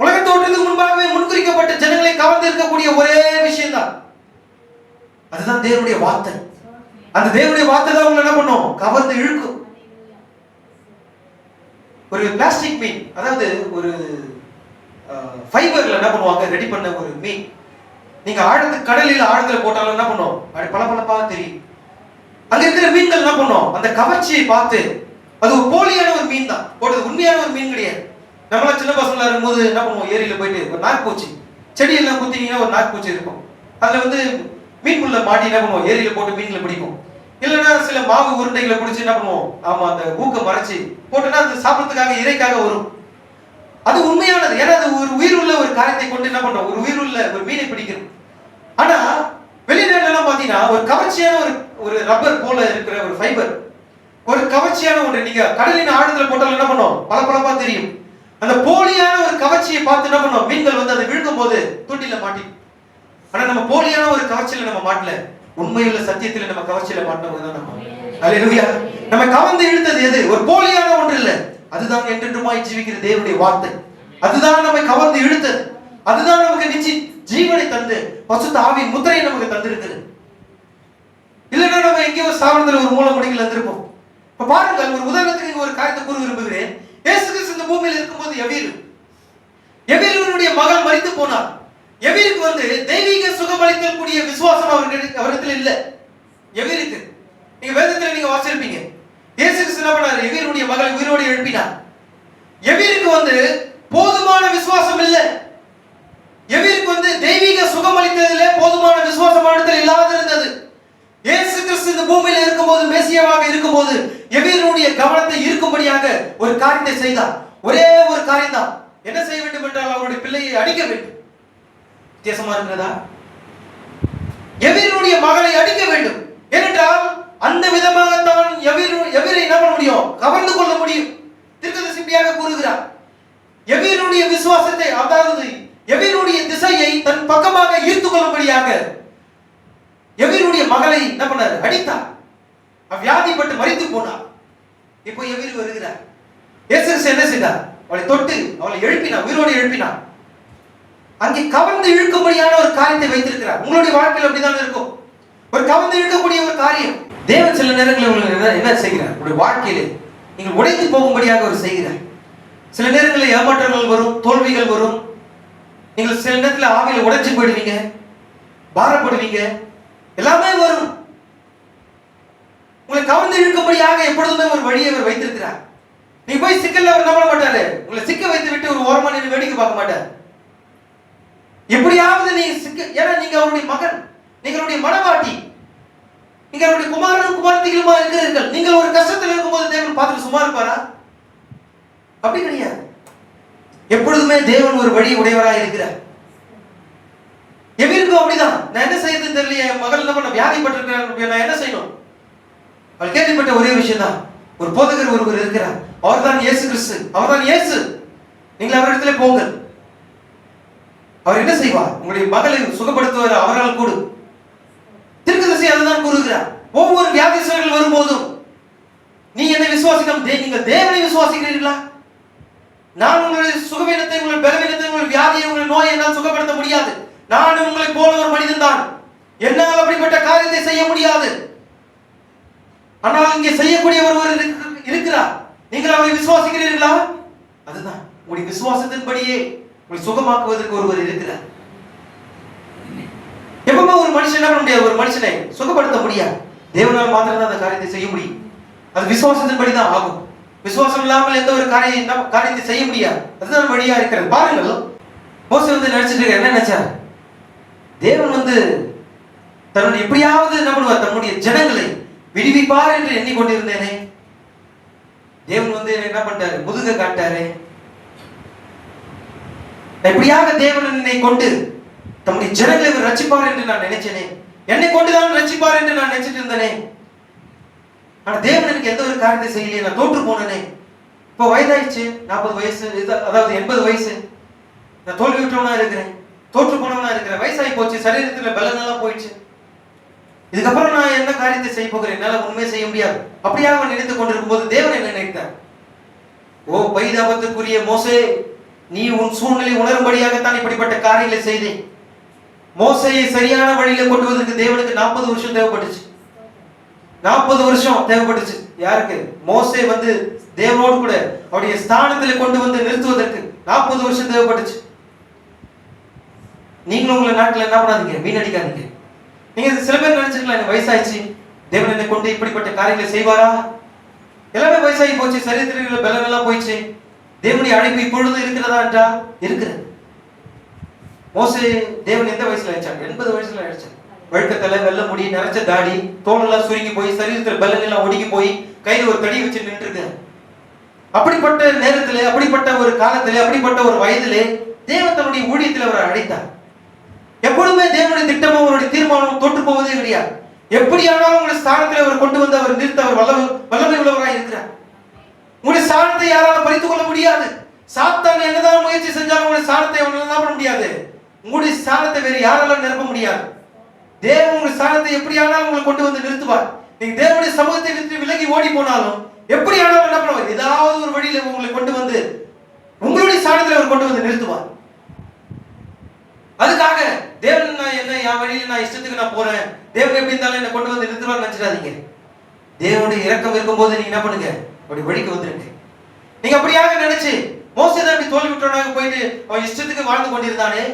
உலக தோற்றத்துக்கு முன்பாகவே முன்குறிக்கப்பட்ட ஜனங்களை கவர்ந்து இருக்கக்கூடிய ஒரே விஷயம் தான், அதுதான் தேவனுடைய வார்த்தை. அந்த தேவனுடைய வார்த்தை தான் உங்களை என்ன பண்ணும்? கவர்ந்து இழுக்கும். ஒரு பிளாஸ்டிக் மீன், அதாவது ஒரு ஃபைபர்ல என்ன பண்ணுவாங்க, ரெடி பண்ண ஒரு மீன். நீங்க கடலில் ஆழத்துல போட்டாலும் என்ன பண்ணும், அப்படி பளபளப்பா தெரியும். அங்க இருக்கிற மீன்கள் என்ன பண்ணும், அந்த கவர்ச்சியை பார்த்து அது ஒரு போலியான ஒரு மீன் தான், போட்டது உண்மையான ஒரு மீன் கிடையாது. நம்மளாம் சின்ன பசங்களா இருக்கும்போது என்ன பண்ணுவோம், ஏரியில போயிட்டு ஒரு நாக்குப்பூச்சி, செடியெல்லாம் குத்தினீங்கன்னா ஒரு நாக்குப்பூச்சி இருக்கும், அதுல வந்து மீன் முள்ள மாட்டி என்ன பண்ணுவோம், ஏரியில போட்டு மீன்களை பிடிக்கும். இல்லைன்னா சில மாவு உருண்டைகளை பிடிச்சி என்ன பண்ணுவோம், ஆமா அந்த ஊக்க மறைச்சி போட்டோன்னா அது சாப்பிட்றதுக்காக இறைக்காக வரும். அது உண்மையானது, ஏன்னா அது ஒரு உயிர் உள்ள ஒரு காரியத்தை கொண்டு என்ன பண்றோம், ஒரு உயிர் உள்ள ஒரு மீனை பிடிக்கணும். ஆனா வெளிநாட்டுல எல்லாம் பாத்தீங்கன்னா ஒரு கவர்ச்சியான ஒரு ரப்பர் போல இருக்கிற ஒரு ஃபைபர், ஒரு கவர்ச்சியான ஒன்று நீங்க கடலின் ஆழத்துல போட்டாலும் என்ன பண்ணும், பளபளப்பா தெரியும். அந்த போலியான ஒரு கவர்ச்சியை பார்த்து என்ன பண்ணும், மீன்கள் வந்து அதை விழுங்கும் போது தூண்டில மாட்டி. ஆனா நம்ம போலியான ஒரு கவர்ச்சியில நம்ம மாட்டல, உண்மையுள்ள சத்தியத்துல நம்ம கவர்ச்சியில மாட்டினவங்க நம்ம. அல்லேலூயா. நம்ம கவர்ந்து இழுத்தது எது, ஒரு போலியான ஒன்று இல்ல, அதுதான் என்றென்றுமாய் ஜீவிக்கிற தேவனுடைய வார்த்தை. அதுதான் நம்மை கவர்ந்து இழுத்தது, அதுதான் நமக்கு நிச்சய ஜீவனை தந்து பசுத்த ஆவியின் முத்திரையை நமக்கு தந்திருக்கிறது. இல்லைன்னா நம்ம எங்கேயோ ஸ்தாபனத்துல ஒரு மூல முடிகள் வந்திருப்போம். இப்ப பாருங்கள், ஒரு உதாரணத்துக்கு ஒரு காரியத்தை கூற விரும்புகிறேன். இயேசு கிறிஸ்து இந்த பூமியில் இருக்கும்போது எவீருடைய மகள் மரித்து போனார். எவீருக்கு வந்து தெய்வீக சுகமளித்தல் கூடிய விசுவாசம் அவரிடத்தில் இல்ல. எவீருக்கு நீங்க வேதத்துல நீங்க வாசிச்சிருப்பீங்க, இயேசு கிறிஸ்து என்ன பண்ணாரு, எவீருடைய மகளை உயிரோடு எழுப்பினார். எவீருக்கு வந்து போதுமான விசுவாசம் இல்ல. எவீருக்கு வந்து தெய்வீக சுகமளித்ததிலே போதுமான விசுவாசம் அவரிடத்தில் இல்லாத இருந்தது. இயேசு கிறிஸ்து இந்த பூமியில் இருக்கும்போது, மேசியாவாக இருக்கும்போது எவீருடைய கவனத்தை ஈர்க்கும்படியாக ஒரு காரியத்தை செய்தார். ஒரே ஒரு காரியம் தான், என்ன செய்ய வேண்டும் என்றால் அவருடைய பிள்ளையை அடிக்க வேண்டும். வித்தியாசமா இருக்கிறதா? எவீருடைய மகளை அடிக்க வேண்டும். ஏனென்றால் அந்த விதமாகத்தான் எவீரை என்ன பண்ண முடியும், கவர்ந்து கொள்ள முடியும். தீர்க்கதரிசியாக கூறுகிறார், எவீருடைய விசுவாசத்தை, அதாவது எவீருடைய திசையை தன் பக்கமாக ஈர்த்து கொள்ளும்படியாக எவீருடைய மகளை என்ன பண்ணாரு, அடித்தார். வியாதிப்பட்டு மரித்து போனார். இப்போ எவீர் வருகிறார். இயேசு என்ன செய்தார், அவளை தொட்டு அவளை எழுப்பினார், உயிரோடு எழுப்பினார். அங்கே கவர்ந்து இழுக்கும்படியான ஒரு காரியத்தை வைத்திருக்கிறார். உங்களுடைய வாழ்க்கையில் அப்படிதான் இருக்கும், ஒரு கவர்ந்து இழுக்கக்கூடிய ஒரு காரியம். தேவன் சில நேரங்களில் உங்களுக்கு என்ன செய்கிறார், உங்களுடைய வாழ்க்கையிலே நீங்கள் உடைந்து போகும்படியாக ஒரு செய்கிறார். சில நேரங்களில் ஏமாற்றங்கள் வரும், தோல்விகள் வரும். நீங்கள் சில நேரத்தில் ஆவியில் உடைச்சு போயிடுவீங்க, பாரப்படுவீங்க, எல்லாமே வரும். உங்களை கவர்ந்து இழுக்கும்படியாக எப்பொழுதுமே ஒரு வழியை அவர் வைத்திருக்கிறார். நீங்க போய் சிக்கல்ல அவர் நம்ப மாட்டாரு, உங்களை சிக்க வைத்து விட்டு ஒரு ஓரமா நின்று வேடிக்கை பார்க்க மாட்டார். எப்படியாவது நீங்க சிக்க, ஏன்னா நீங்க அவருடைய மகன், நீங்க அவருடைய மனவாட்டி, நீங்க அவருடைய குமாரனும் குமாரத்திகளுமா இருக்கிறீர்கள். நீங்கள் ஒரு கஷ்டத்தில் இருக்கும்போது தேவன் பார்த்துட்டு சும்மா இருப்பாரா? அப்படி கிடையாது. எப்பொழுதுமே தேவன் ஒரு வழி உடையவராக இருக்கிறார். எவீருக்கும் அப்படிதான். நான் என்ன செய்யறதுன்னு தெரியல, என் மகள் என்ன பண்ண வியாதிப்பட்டிருக்கிறார், நான் என்ன செய்யணும்? அவள் கேள்விப்பட்ட ஒரே விஷயம் தான், ஒரு போதகர் ஒருவர் இருக்கிறார், அவர் தான் இயேசு கிறிஸ்து, அவர் தான் இயேசு, நீங்கள் அவரிடத்துல போங்கள். அவர் என்ன செய்வார், உங்களுடைய மகளை சுகப்படுத்துவார், அவரால் கூடு. தீர்க்கதரிசி அதுதான் கூறுகிறார். ஒவ்வொரு வியாதிசர்கள் வரும்போதும் நீ என்னை விசுவாசிக்கும், நீங்கள் தேவனை விசுவாசிக்கிறீர்களா? நான் உங்களுடைய சுகவீனத்தை, உங்களுடைய பலவீனத்தை, உங்களுடைய வியாதியை, உங்களுடைய நோயை என்னால் சுகப்படுத்த முடியாது. நான் உங்களை போல ஒரு மனிதன் தான், என்னால் அப்படிப்பட்ட காரியத்தை செய்ய முடியாது. ஆனால் இங்கே செய்யக்கூடிய ஒருவர் இருக்கிறார், நீங்கள் அவரை விசுவாசிக்கிறீர்களா? அதுதான் உங்களுடைய விசுவாசத்தின்படியே உங்களை சுகமாக்குவதற்கு ஒருவர் இருக்கிறார். எப்பவுமே ஒரு மனுஷன் என்ன பண்ண முடியாது, ஒரு மனுஷனை சுகப்படுத்த முடியாது. தேவனால் மாத்திரம் தான் அந்த காரியத்தை செய்ய முடியும். அது விசுவாசத்தின்படி தான் ஆகும். விசுவாசம் இல்லாமல் எந்த ஒரு காரியத்தை செய்ய முடியாது. அதுதான் வழியா இருக்கிறது. பாருங்கள், மோசே வந்து நினைச்சிட்டு என்ன நினைச்சார், தேவன் வந்து தன்னுடைய எப்படியாவது என்ன பண்ணுவார், தன்னுடைய ஜனங்களை விடுவிப்பார் என்று எண்ணிக்கொண்டிருந்தேனே. தேவன் வந்து என்ன பண்ணிட்டாரு, முதுக காட்டாரு. எப்படியாக தேவன் என்னை கொண்டு தம்முடைய ஜனங்களை ரட்சிப்பார் என்று நான் நினைச்சேனே, என்னை கொண்டுதான் ரட்சிப்பார் என்று நான் நினைச்சிட்டு இருந்தேனே. ஆனா தேவன் எனக்கு எந்த ஒரு காரியத்தை செய்யலையே, நான் தோற்று போனேனே. இப்போ வயதாயிடுச்சு, 40 வயசு, அதாவது 80 வயசு, நான் தோல்வி விட்டவனா இருக்கிறேன், தோற்று போனவனா இருக்கிறேன், வயசாகி போச்சு, சரீரத்துல பலனெல்லாம் போயிடுச்சு. இதுக்கப்புறம் நான் என்ன காரியத்தை செய்ய போகிறேன், என்னால உண்மையை செய்ய முடியாது. அப்படியாக அவன் நினைத்துக் கொண்டிருக்கும் போது தேவன் என்ன நினைத்தார், ஓ பரிதாபத்திற்குரிய மோசே, நீ உன் சூழ்நிலை உணரும்படியாகத்தான் இப்படிப்பட்ட காரியங்களை செய்தேன். மோசேயை சரியான வழியில கொண்டு வந்ததுக்கு தேவனுக்கு 40 வருஷம் தேவைப்பட்டுச்சு. 40 வருஷம் தேவைப்பட்டுச்சு. யாருக்கு? மோசே வந்து தேவனோடு கூட அவருடைய ஸ்தானத்தில் கொண்டு வந்து நிறுத்துவதற்கு 40 வருஷம் தேவைப்பட்டுச்சு. நீங்களும் உங்களை நாட்கள் என்ன பண்ணாதீங்க, வீணடிக்காதீங்க. நீங்க சில பேர் நினைச்சிருக்கலாம், எனக்கு வயசாயிடுச்சு, தேவன் என்னை கொண்டு இப்படிப்பட்ட காரியங்களை செய்வாரா? எல்லாமே வயசாகி போச்சு, சரீரத்தில் பலன் எல்லாம் போயிடுச்சு, தேவனுடைய அழைப்பு இப்பொழுது இருக்கிறதா என்றால் இருக்கிறது. மோசே தேவன் எந்த வயசுல அழைச்சாங்க? 80 வயசுல அழைச்சாங்க. வழுக்கத்தலை, வெள்ள முடி, நிறைச்ச தாடி, தோலெல்லாம் சுருங்கி போய், சரீரத்தில் பலன் எல்லாம் ஒடுங்கி போய், கையில ஒரு தடி வச்சு நின்று இருக்க. அப்படிப்பட்ட நேரத்திலே, அப்படிப்பட்ட ஒரு காலத்திலே, அப்படிப்பட்ட ஒரு வயதிலே தேவன் தன்னுடைய ஊழியத்தில் அவரை அழைத்தார். எப்பொழுதுமே தேவனுடைய திட்டமும் அவருடைய தீர்மானமும் தோற்று போவதே கிடையாது. எப்படியானாலும் உங்களுடைய ஸ்தானத்தில் அவர் கொண்டு வந்து அவர் நிறுத்த அவர் வல்லமை உள்ளவராக இருக்கிறார். உங்களுடைய ஸ்தானத்தை யாராலும் பறித்துக் கொள்ள முடியாது. சாத்தான் என்னதான் முயற்சி செஞ்சாலும் உங்களுடைய ஸ்தானத்தை அவனால் பண்ண முடியாது. உங்களுடைய ஸ்தானத்தை வேறு யாராலும் நிரப்ப முடியாது. தேவன் உங்களுடைய ஸ்தானத்தை எப்படியானாலும் உங்களை கொண்டு வந்து நிறுத்துவார். நீங்க தேவனுடைய சமூகத்தை விட்டு விலகி ஓடி போனாலும் எப்படியானாலும் என்ன பண்ணுவார்? ஏதாவது ஒரு வழியில உங்களை கொண்டு வந்து உங்களுடைய ஸ்தானத்தில் அவர் கொண்டு வந்து நிறுத்துவார். அதுக்காக தேவன் நான் என்ன என் வழியில நான் இஷ்டத்துக்கு நான் போறேன், தேவன் எப்படி இருந்தாலும் என்ன கொண்டு வந்து நிறுத்துவார் நினைச்சிடாதீங்க. தேவனுடைய இரக்கம் இருக்கும்போது நீங்க என்ன பண்ணுங்க, அப்படி வழிக்கு வந்துருங்க. நீங்க அப்படியாக நினைச்சு மோசே தான் இப்படி தோல்வி விட்டவனாக போயிட்டு அவன் இஷ்டத்துக்கு வாழ்ந்து கொண்டிருந்தானே,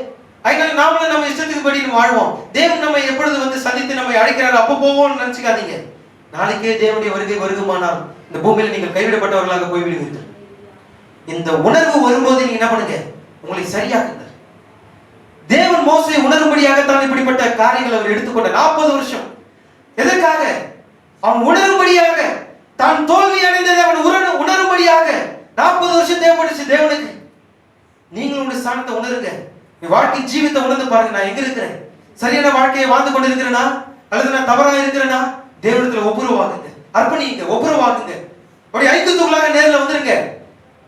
அதனால நாமளும் நம்ம இஷ்டத்துக்கு படி வாழ்வோம். தேவன் நம்ம எப்பொழுது வந்து சந்தித்து நம்மை அழைக்கிறாரு அப்போ போவோம்னு நினைச்சுக்காதீங்க. நாளைக்கே தேவனுடைய வருகை வருகுமானால் இந்த பூமியில நீங்கள் கைவிடப்பட்டவர்களாக போய்விடுவீர்கள். இந்த உணர்வு வரும்போது நீங்க என்ன பண்ணுங்க, உங்களை சரியாக்குங்க. தேவன் மோசேயை உணரும்படியாகத்தான் இப்படிப்பட்ட காரியங்களை அவர் எடுத்துக்கொண்ட 40 வருஷம். எதற்காக? அவன் உணரும்படியாக, தான் தோல்வி அடைந்ததை அவன் உணரும்படியாக 40 வருஷம் தேவைப்பட்டுச்சு தேவனுக்கு. நீங்களும் உங்களுடைய ஸ்தானத்தை உணருங்க. வாழ்க்கை ஜீவித்தை உணர்ந்து பாருங்க. நான் எங்க இருக்கிறேன்? சரியான வாழ்க்கையை வாழ்ந்து கொண்டு இருக்கிறேனா அல்லது நான் தவறாக இருக்கிறேனா? தேவனிடத்துல ஒப்புரவாகுங்க, அர்ப்பணிங்க, ஒப்புரவாகுங்க. அவருடைய ஐக்கியத்துக்குள்ளாக நேரில் வந்துருங்க.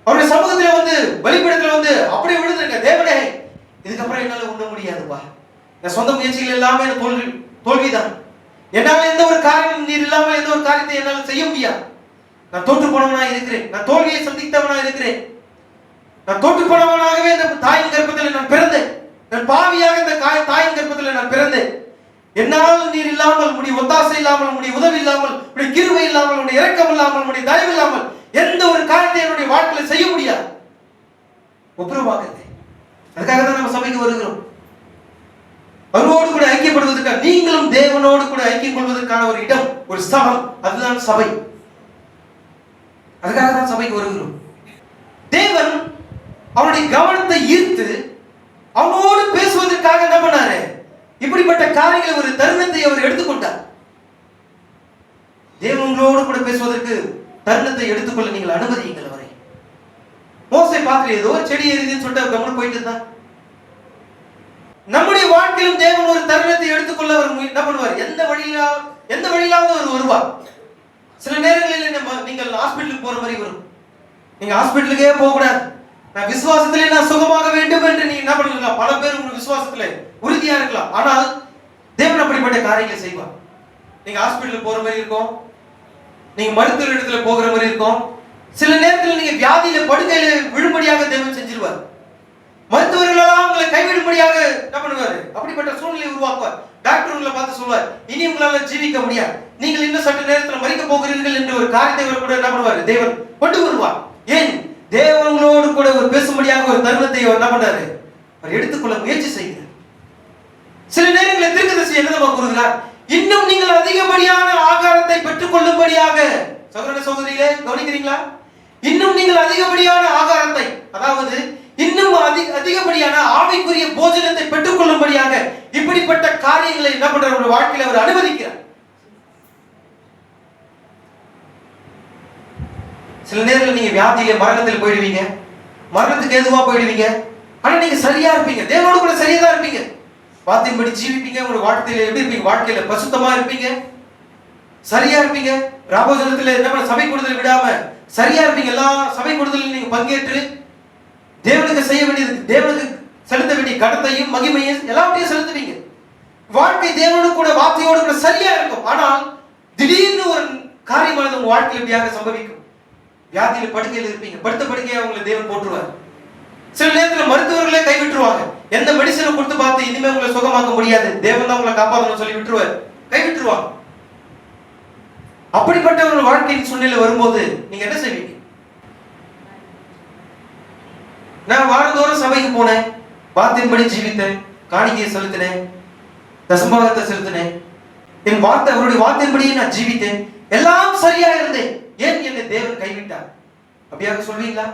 அவருடைய சமூகத்துல வந்து பலிபீடத்துல வந்து அப்படியே விழுந்துருங்க. தேவனே, இதுக்கப்புறம் என்னால உண்ண முடியாதுப்பா, என் சொந்த முயற்சிகள் எல்லாமே தோல்விதான். என்னால எந்த ஒரு காரியம் நீர் இல்லாம எந்த ஒரு காரியத்தை என்னால செய்ய முடியாது. நான் தோற்று போனவனா இருக்கிறேன், நான் தோல்வியை சந்தித்தவனா இருக்கிறேன், நான் தோற்று போனவனாகவே இந்த தாயின் கர்ப்பத்தில் நான் பிறந்தேன், நான் பாவியாக இந்த தாயின் கர்ப்பத்தில் நான் பிறந்தேன். என்னால் நீர் இல்லாமல், உடைய ஒத்தாசை இல்லாமல், உடைய உதவி இல்லாமல், உடைய கிருபை இல்லாமல், உடைய இரக்கம் இல்லாமல், உடைய தயவு இல்லாமல் எந்த ஒரு காரியத்தை என்னுடைய வாழ்க்கையில செய்ய முடியாது. ஒப்புரவாகுங்க. அதுக்காக தான் நம்ம சபைக்கு வருகிறோம். அவரோடு கூட ஐக்கியப்படுவதற்காக, நீங்களும் தேவனோடு கூட ஐக்கியம் கொள்வதற்கான ஒரு இடம், ஒரு ஸ்தலம், அதுதான் சபை. அதுக்காக தான் சபைக்கு வருகிறோம். தேவன் அவனுடைய கவனத்தை ஈர்த்து அவனோடு பேசுவதற்காக என்ன பண்ணாரு? இப்படிப்பட்ட காரியங்களை ஒரு தருணத்தை அவர் எடுத்துக்கொண்டார். தேவனோடு கூட பேசுவதற்கு தருணத்தை எடுத்துக்கொள்ள நீங்கள் அனுமதியுங்கள் அவரை. மோசே பார்த்து ஏதோ செடி எரிதுன்னு சொல்லிட்டு கவனம் போயிட்டு இருந்தார். நம்முடைய வாழ்க்கையிலும் தேவன் ஒரு தருணத்தை எடுத்துக்கொள்ள அவர் என்ன பண்ணுவார்? எந்த வழியிலாவது அவர் வருவார். சில நேரங்களில் நீங்கள் ஹாஸ்பிட்டலுக்கு போற மாதிரி வரும். நீங்க ஹாஸ்பிட்டலுக்கே போக கூடாது, நான் விசுவாசத்திலே நான் சுகமாக வேண்டும் என்று நீங்க என்ன பண்ணலாம். பல பேர் உங்க விசுவாசத்துல உறுதியா இருக்கலாம், ஆனால் தேவன் அப்படிப்பட்ட காரியங்களை செய்வார். நீங்க ஹாஸ்பிட்டலுக்கு போற மாதிரி இருக்கும், நீங்க மருத்துவ இடத்துல போகிற மாதிரி இருக்கும். சில நேரத்தில் நீங்க வியாதியில படுக்கையில விழும்படியாக தேவன் செஞ்சிருவார். மருத்துவர்களெல்லாம் உங்களை கைவிடும்படியாக என்ன பண்ணுவாரு? அப்படிப்பட்ட சூழ்நிலை உருவாக்குவார். டாக்டர் உங்களை பார்த்து சொல்வார், இனி உங்களால ஜீவிக்க முடியாது, நீங்கள் இன்னும் சற்று நேரத்தில் மறிக்க போகிறீர்கள் என்று ஒரு காரியத்தை கூட என்ன பண்ணுவார்? தேவன் கொண்டு வருவார். ஏன்? தேவங்களோடு கூட ஒரு பேசும்படியாக ஒரு தருணத்தை என்ன பண்றாரு? அவர் எடுத்துக்கொள்ள முயற்சி செய்கிறார். சில நேரங்களில் தீர்க்கதரிசி என்னதான் கூறுகிறார்? இன்னும் நீங்கள் அதிகப்படியான ஆகாரத்தை பெற்றுக் கொள்ளும்படியாக. சகோதர சகோதரிகளே, கவனிக்கிறீங்களா? இன்னும் நீங்கள் அதிகப்படியான ஆகாரத்தை, அதாவது இன்னும் அதிகப்படியான ஆவிக்குரிய போஜனத்தை பெற்றுக் கொள்ளும்படியாக இப்படிப்பட்ட காரியங்களை என்ன பண்ற ஒரு வாழ்க்கையில அவர் அனுமதிக்கிறார். சில நேரத்தில் நீங்க வியாதியில மரணத்தில் போயிடுவீங்க, மரணத்துக்கு எதுவா போயிடுவீங்க. ஆனா நீங்க சரியா இருப்பீங்க, தேவனோடு கூட சரியா தான் இருப்பீங்க, வார்த்தையின்படி ஜீவிப்பீங்க. உங்க வாழ்க்கையில எப்படி இருப்பீங்க? வாழ்க்கையில பசுத்தமா இருப்பீங்க, சரியா இருப்பீங்க. ராபோஜனத்துல என்ன சபை கூடுதல் விடாம சரியா இருப்பீங்க. எல்லா சபை கூடுதலில் நீங்க பங்கேற்று தேவனுக்கு செய்ய வேண்டியது, தேவனுக்கு செலுத்த வேண்டிய கடத்தையும் மகிமையும் எல்லாத்தையும் செலுத்துவீங்க. வாழ்க்கை தேவனோடு கூட வார்த்தையோடு கூட சரியா இருக்கும். ஆனால் திடீர்னு ஒரு காரியமானது உங்க வாழ்க்கையில் எப்படியாக சம்பவிக்கும். வியாதியில படுக்கையில் இருப்பீங்க, படுத்த படுக்கையா உங்களை தேவன் போட்டுருவார். சில நேரத்தில் மருத்துவர்களே கைவிட்டுருவாங்க. எந்த மெடிசனை கொடுத்து பார்த்து இனிமே உங்களை சுகமாக்க முடியாது, தேவன் தான் உங்களை காப்பாற்றணும் சொல்லி விட்டுருவார், கைவிட்டுருவாங்க. அப்படிப்பட்ட ஒரு வாழ்க்கையின் சூழ்நிலை வரும்போது நீங்க என்ன செய்வீங்க? நான் வாரந்தோறும் சபைக்கு போனேன், வார்த்தையின்படி ஜீவித்தேன், காணிக்கையை செலுத்தினேன், தசமபாகத்தை செலுத்தினேன், என் வார்த்தை அவருடைய வார்த்தையின்படியே நான் ஜீவித்தேன், எல்லாம் சரியா இருந்தேன், ஏன் என்னை தேவன் கைவிட்டார்? அப்படியாக சொல்வீங்களா?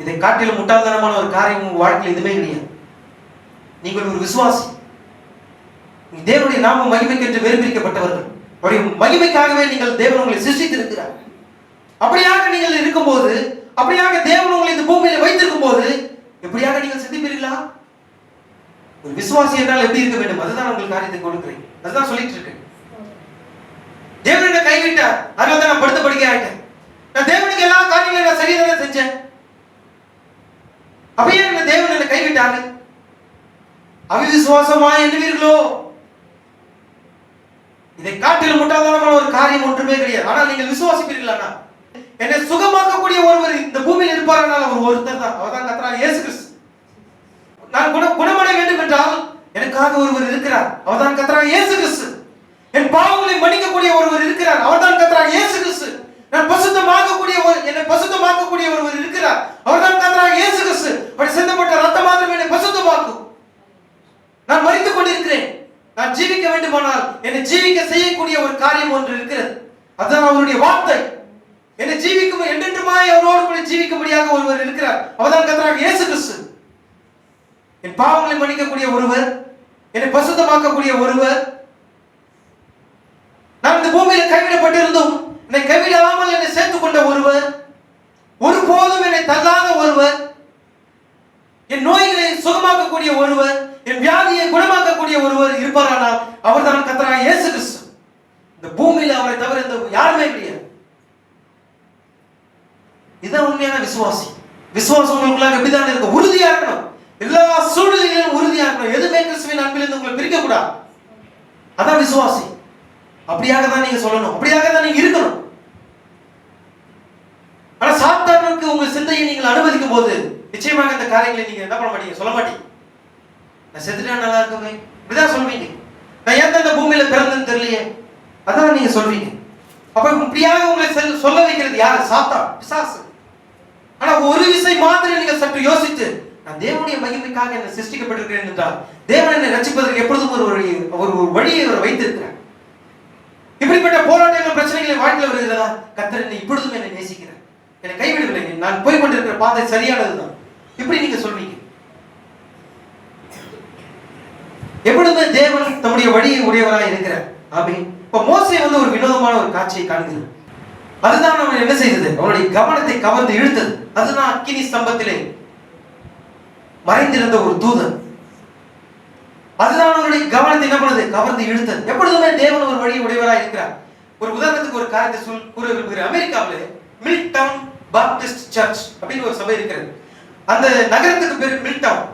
இதை காட்டிலும் முட்டாள்தனமான ஒரு காரியம் உங்க வாழ்க்கையில் எதுவுமே கிடையாது. நீங்கள் ஒரு விசுவாசி, தேவனுடைய நாம மகிமைக்கு என்று வேறுபிரிக்கப்பட்டவர்கள். அவருடைய மகிமைக்காகவே நீங்கள் தேவன் உங்களை சிருஷ்டித்திருக்கிறார். அப்படியாக நீங்கள் இருக்கும்போது, அப்படியாக தேவன் உங்களை இந்த பூமியில வைத்திருக்கும் போது எப்படியாக நீங்கள் சிந்திப்பீர்களா? ஒரு விசுவாசி என்றால் எப்படி இருக்க வேண்டும்? அதுதான் உங்களுக்கு காரியத்தை கொடுக்கிறேன், அதுதான் சொல்லிட்டு இருக்கேன். தேவன் என்னை கைவிட்டார், அதனால தான் நான் படுத்த படுக்கை ஆயிட்டேன். நான் தேவனுக்கு எல்லா காரியங்களையும் நான் சரியாக செஞ்சேன், அப்படியே என்ன தேவன் என்னை கைவிட்டாரு? அவிசுவாசமா எண்ணுவீர்களோ? இதை காட்டிலும் முட்டாள்தனமான ஒரு காரியம் ஒன்றுமே கிடையாது. ஆனால் நீங்கள் விசுவாசிப்பீர்களா? என்னை சுகமாக்கக்கூடிய ஒருவர் இந்த பூமியில் இருப்பாரானால் அவர் ஒருத்தர் தான், அவர் தான் கர்த்தராகிய இயேசு கிறிஸ்து. நான் குணமடைய வேண்டும் என்றால் எனக்காக ஒருவர் இருக்கிறார், அவர் தான் கர்த்தராகிய இயேசு கிறிஸ்து. என் பாவங்களை மன்னிக்கக்கூடிய ஒருவர் இருக்கிறார், அவர் தான் கர்த்தராகிய இயேசு கிறிஸ்து. நான் பசுத்தமாக்கக்கூடிய என்னை பசுத்தமாக்கக்கூடிய ஒருவர் இருக்கிறார், அவர் தான் கர்த்தராகிய இயேசு கிறிஸ்து. அவர் சிந்தப்பட்ட ரத்தம் மாத்திரம் என்னை பசுத்தமாக்கும். நான் மரித்துக் கொண்டிருக்கிறேன், நான் ஜீவிக்க வேண்டுமானால் என்னை ஜீவிக்க செய்யக்கூடிய ஒரு காரியம் ஒன்று இருக்கிறது, அதுதான் அவருடைய வார்த்தை. என்னை ஜீவிக்கும் என்றென்றுமாய் அவரோடு கூட ஜீவிக்கும்படியாக ஒருவர் இருக்கிறார், அவர்தான் கர்த்தராகிய இயேசு கிறிஸ்து. என் பாவங்களை மன்னிக்கக்கூடிய ஒருவர், என்னை பசுத்தமாக்கக்கூடிய ஒருவர். நான் இந்த பூமியில கைவிடப்பட்டிருந்தும் என்னை கைவிடாமல் என்னை சேர்த்துக் கொண்ட ஒருவர், ஒருபோதும் என்னை தள்ளாத ஒருவர், என் நோய்களை சுகமாக்கக்கூடிய ஒருவர், என் வியாதியை குணமாக்கக்கூடிய ஒருவர் இருப்பாரானால் அவர் தான் கர்த்தராகிய இயேசு கிறிஸ்து. இந்த பூமியில அவரை தவிர இந்த யாருமே கிடையாது. இதுதான் உண்மையான விசுவாசி. விசுவாசம் உங்களுக்குள்ள எப்படிதான் இருக்கும்? உறுதியா இருக்கணும், எல்லா சூழ்நிலைகளிலும் உறுதியா இருக்கணும். எதுவுமே கிறிஸ்துவின் அன்பிலிருந்து உங்களை பிரிக்க கூடாது. அதான் விசுவாசி. அப்படியாக தான் நீங்க சொல்லணும், அப்படியாக தான் நீங்க இருக்கணும். ஆனா சாத்தானுக்கு உங்க சிந்தையை நீங்கள் அனுமதிக்கும் போது நிச்சயமாக இந்த காரியங்களை நீங்க என்ன பண்ண மாட்டீங்க, சொல்ல மாட்டீங்க. நான் செத்துட்டா நல்லா இருக்குமே, இப்படிதான் சொல்வீங்க. நான் ஏன் இந்த பூமியில பிறந்தேன்னு தெரியலையே, அதான் நீங்க சொல்வீங்க. அப்ப இப்படியாக உங்களை சொல்ல வைக்கிறது யாரு? சாத்தான், பிசாசு. ஆனா ஒரு விஷயம் மாத்திரம் நீங்க சற்று யோசித்து, நான் தேவனுடைய மகிமைக்காக என்ன சிருஷ்டிக்கப்பட்டிருக்கிறேன் என்றால் தேவன் என்னை ரட்சிப்பதற்கு எப்பொழுதும் ஒரு வழியை அவர் வைத்திருக்கிறார். இப்படிப்பட்ட போராட்டங்கள் பிரச்சனைகளை வாழ்க்கையில் வருகிறதா? கர்த்தர் என்னை இப்பொழுதும் என்னை நேசிக்கிறார், என்னை கைவிடவில்லை, நான் போய் கொண்டிருக்கிற பாதை சரியானதுதான், இப்படி நீங்க சொல்வீங்க. எப்பொழுதுமே தேவன் தம்முடைய வழியை உடையவராக இருக்கிறார். ஆமென். இப்ப மோசே ஒரு வினோதமான ஒரு காட்சியை காண்கிறார். அதுதான் அவன் என்ன செய்தது? அவனுடைய கவனத்தை கவர்ந்து இழுத்தது. அதுதான் அக்கினி ஸ்தம்பத்திலே மறைந்திருந்த ஒரு தூதன். அதுதான் அவனுடைய கவனத்தை என்ன பண்ணுது? கவர்ந்து இழுத்தது. எப்பொழுதுமே தேவன் ஒரு வழி உடையவராக இருக்கிறார். ஒரு உதாரணத்துக்கு ஒரு காரியத்தை கூற விரும்புகிறேன். அமெரிக்காவில் மில்டவுன் பாப்டிஸ்ட் சர்ச் அப்படின்னு ஒரு சபை இருக்கிறது. அந்த நகரத்துக்கு பேர் மில்டவுன்.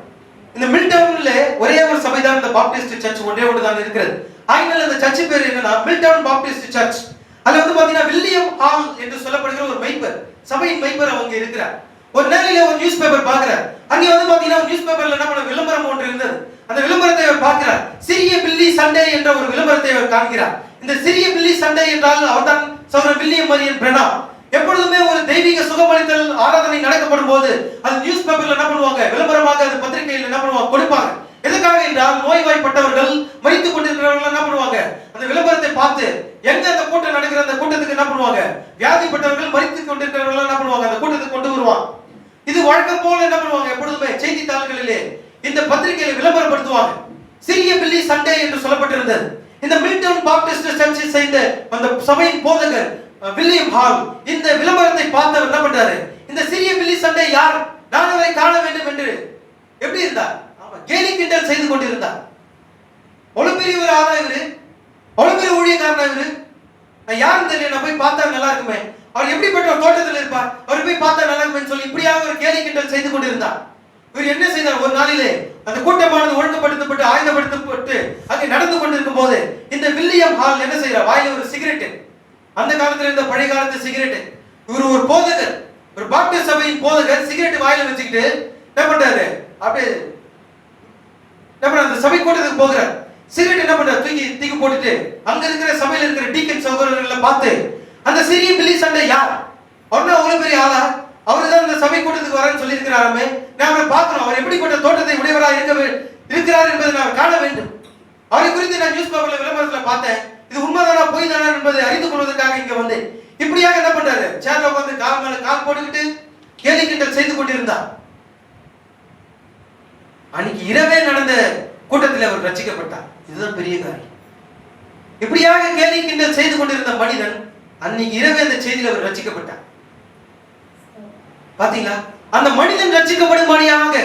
இந்த மில்டவுன்ல ஒரே ஒரு சபை தான் இந்த பாப்டிஸ்ட் சர்ச் ஒன்றே ஒன்று தான் இருக்கிறது. ஆகினால அந்த சர்ச் பேர் என்னன்னா மில்டவுன் பாப்டிஸ்ட் சர்ச். அதுல பாத்தீங்கன்னா வில்லியம் ஹால் என்று சொல்லப்படுகிற ஒரு மெய்ப்பர், சபையின் மெய்ப்பர் அவங்க இருக்கிறார். ஒரு நாளில ஒரு நியூஸ் பேப்பர் பார்க்கிறார். அங்கே பாத்தீங்கன்னா ஒரு நியூஸ் பேப்பர்ல என்ன பண்ண விளம்பரம் ஒன்று இருந்தது. அந்த விளம்பரத்தை அவர் பார்க்கிறார். சிறிய பில்லி சண்டே என்ற ஒரு விளம்பரத்தை அவர் காண்கிறார். இந்த சிறிய பில்லி சண்டே என்றால் அவர்தான் சகோதரர் வில்லியம் மரியன் பிரெனாம். எப்பொழுதுமே ஒரு தெய்வீக சுகமளித்தல் ஆராதனை நடக்கப்படும் போது அது நியூஸ் பேப்பர்ல என்ன பண்ணுவாங்க, விளம்பரமாக அது பத்திரிகையில் என்ன பண்ணுவாங்க, கொடுப்பாங்க. எதுக்காக என்றால் நோய்வாய்ப்பட்டவர்கள், மரித்துக் கொண்டிருக்கிறவர்கள் என்ன பண்ணுவாங்க, அந்த விளம்பரத்தை பார்த்து எங்க அந்த கூட்டம் நடக்கிற அந்த கூட்டத்துக்கு என்ன பண்ணுவாங்க, வியாதிப்பட்டவர்கள் மரித்துக் கொண்டிருக்கிறவர்கள் என்ன பண்ணுவாங்க, அந்த கூட்டத்துக்கு கொண்டு வருவாங்க. இது வழக்கம் போல என்ன பண்ணுவாங்க, எப்பொழுதுமே செய்தித்தாள்களிலே இந்த பத்திரிகையில விளம்பரப்படுத்துவாங்க. சிறிய பில்லி சண்டே என்று சொல்லப்பட்டிருந்தது. இந்த மில்டன் பாப்டிஸ்ட் சர்ச்சை சேர்ந்த அந்த சபையின் போதகர் வில்லியம் ஹால் இந்த விளம்பரத்தை பார்த்தவர் என்ன பண்றாரு, இந்த சிறிய பில்லி சண்டே யார், நான் அவரை காண வேண்டும் என்று எப்படி இருந்தார், கேலி கிண்டல் செய்து கொண்டிருந்தார். அவ்வளவு பெரிய ஒரு ஆளா இவரு, அவ்வளவு பெரிய ஊழியக்காரனா இவரு, நான் யாரும் தெரியல, நான் போய் பார்த்தா நல்லா இருக்குமே, அவர் எப்படிப்பட்ட ஒரு தோட்டத்தில் இருப்பார், அவர் போய் பார்த்தா நல்லா இருக்குமே சொல்லி இப்படியாக ஒரு கேலி கிண்டல் செய்து கொண்டிருந்தார். இவர் என்ன செய்தார், ஒரு நாளிலே அந்த கூட்டமானது ஒழுங்குபடுத்தப்பட்டு ஆயுதப்படுத்தப்பட்டு அங்கே நடந்து கொண்டிருக்கும் போது இந்த வில்லியம் ஹால் என்ன செய்யறார், வாயில ஒரு சிகரெட், அந்த காலத்துல இருந்த பழைய காலத்து சிகரெட். இவர் ஒரு போதகர், ஒரு பாப்டிஸ்ட் சபையின் போதகர், சிகரெட் வாயில வச்சுக்கிட்டு என்ன பண்றாரு, அப்படியே அந்த சபை கூட்டத்துக்கு போகிறார். சிகரெட் என்ன பண்றாரு, தூக்கி போட்டுட்டு அங்க இருக்கிற சபையில இருக்கிற டீக்கன் சகோதரர்களை பார்த்து, அந்த சிறிய பில்லி சண்டை யார், அவர்னா அவ்வளவு பெரிய ஆளா, அவரு தான் இந்த சபை கூட்டத்துக்கு வரேன்னு சொல்லி இருக்கிறாருமே, நான் அவரை பார்க்கணும், அவர் எப்படிப்பட்ட தோட்டத்தை உடையவராக இருக்க இருக்கிறார் என்பதை நான் காண வேண்டும். அவரை குறித்து நான் நியூஸ் பேப்பர்ல விளம்பரத்துல பார்த்தேன். இது உண்மைதானா பொய் தானா என்பதை அறிந்து கொள்வதற்காக இங்க வந்து இப்படியாக என்ன பண்றாரு, சேர்ல உட்கார்ந்து கால் மேல கால் போட்டுக்கிட்டு கேலி கிண்டல் செய்து கொண்டிருந்தார். அன்னைக்கு இரவே நடந்த கூட்டத்தில் அவர் ரட்சிக்கப்பட்டார். இதுதான் பெரிய காரியம். இப்படியாக கேலி கிண்டல் செய்து கொண்டிருந்த மனிதன் அன்னைக்கு இரவே அந்த செய்தியில் அவர் ரட்சிக்கப்பட்டார். பாத்தீங்களா? அந்த மனிதன் ரட்சிக்கப்படும்படியாக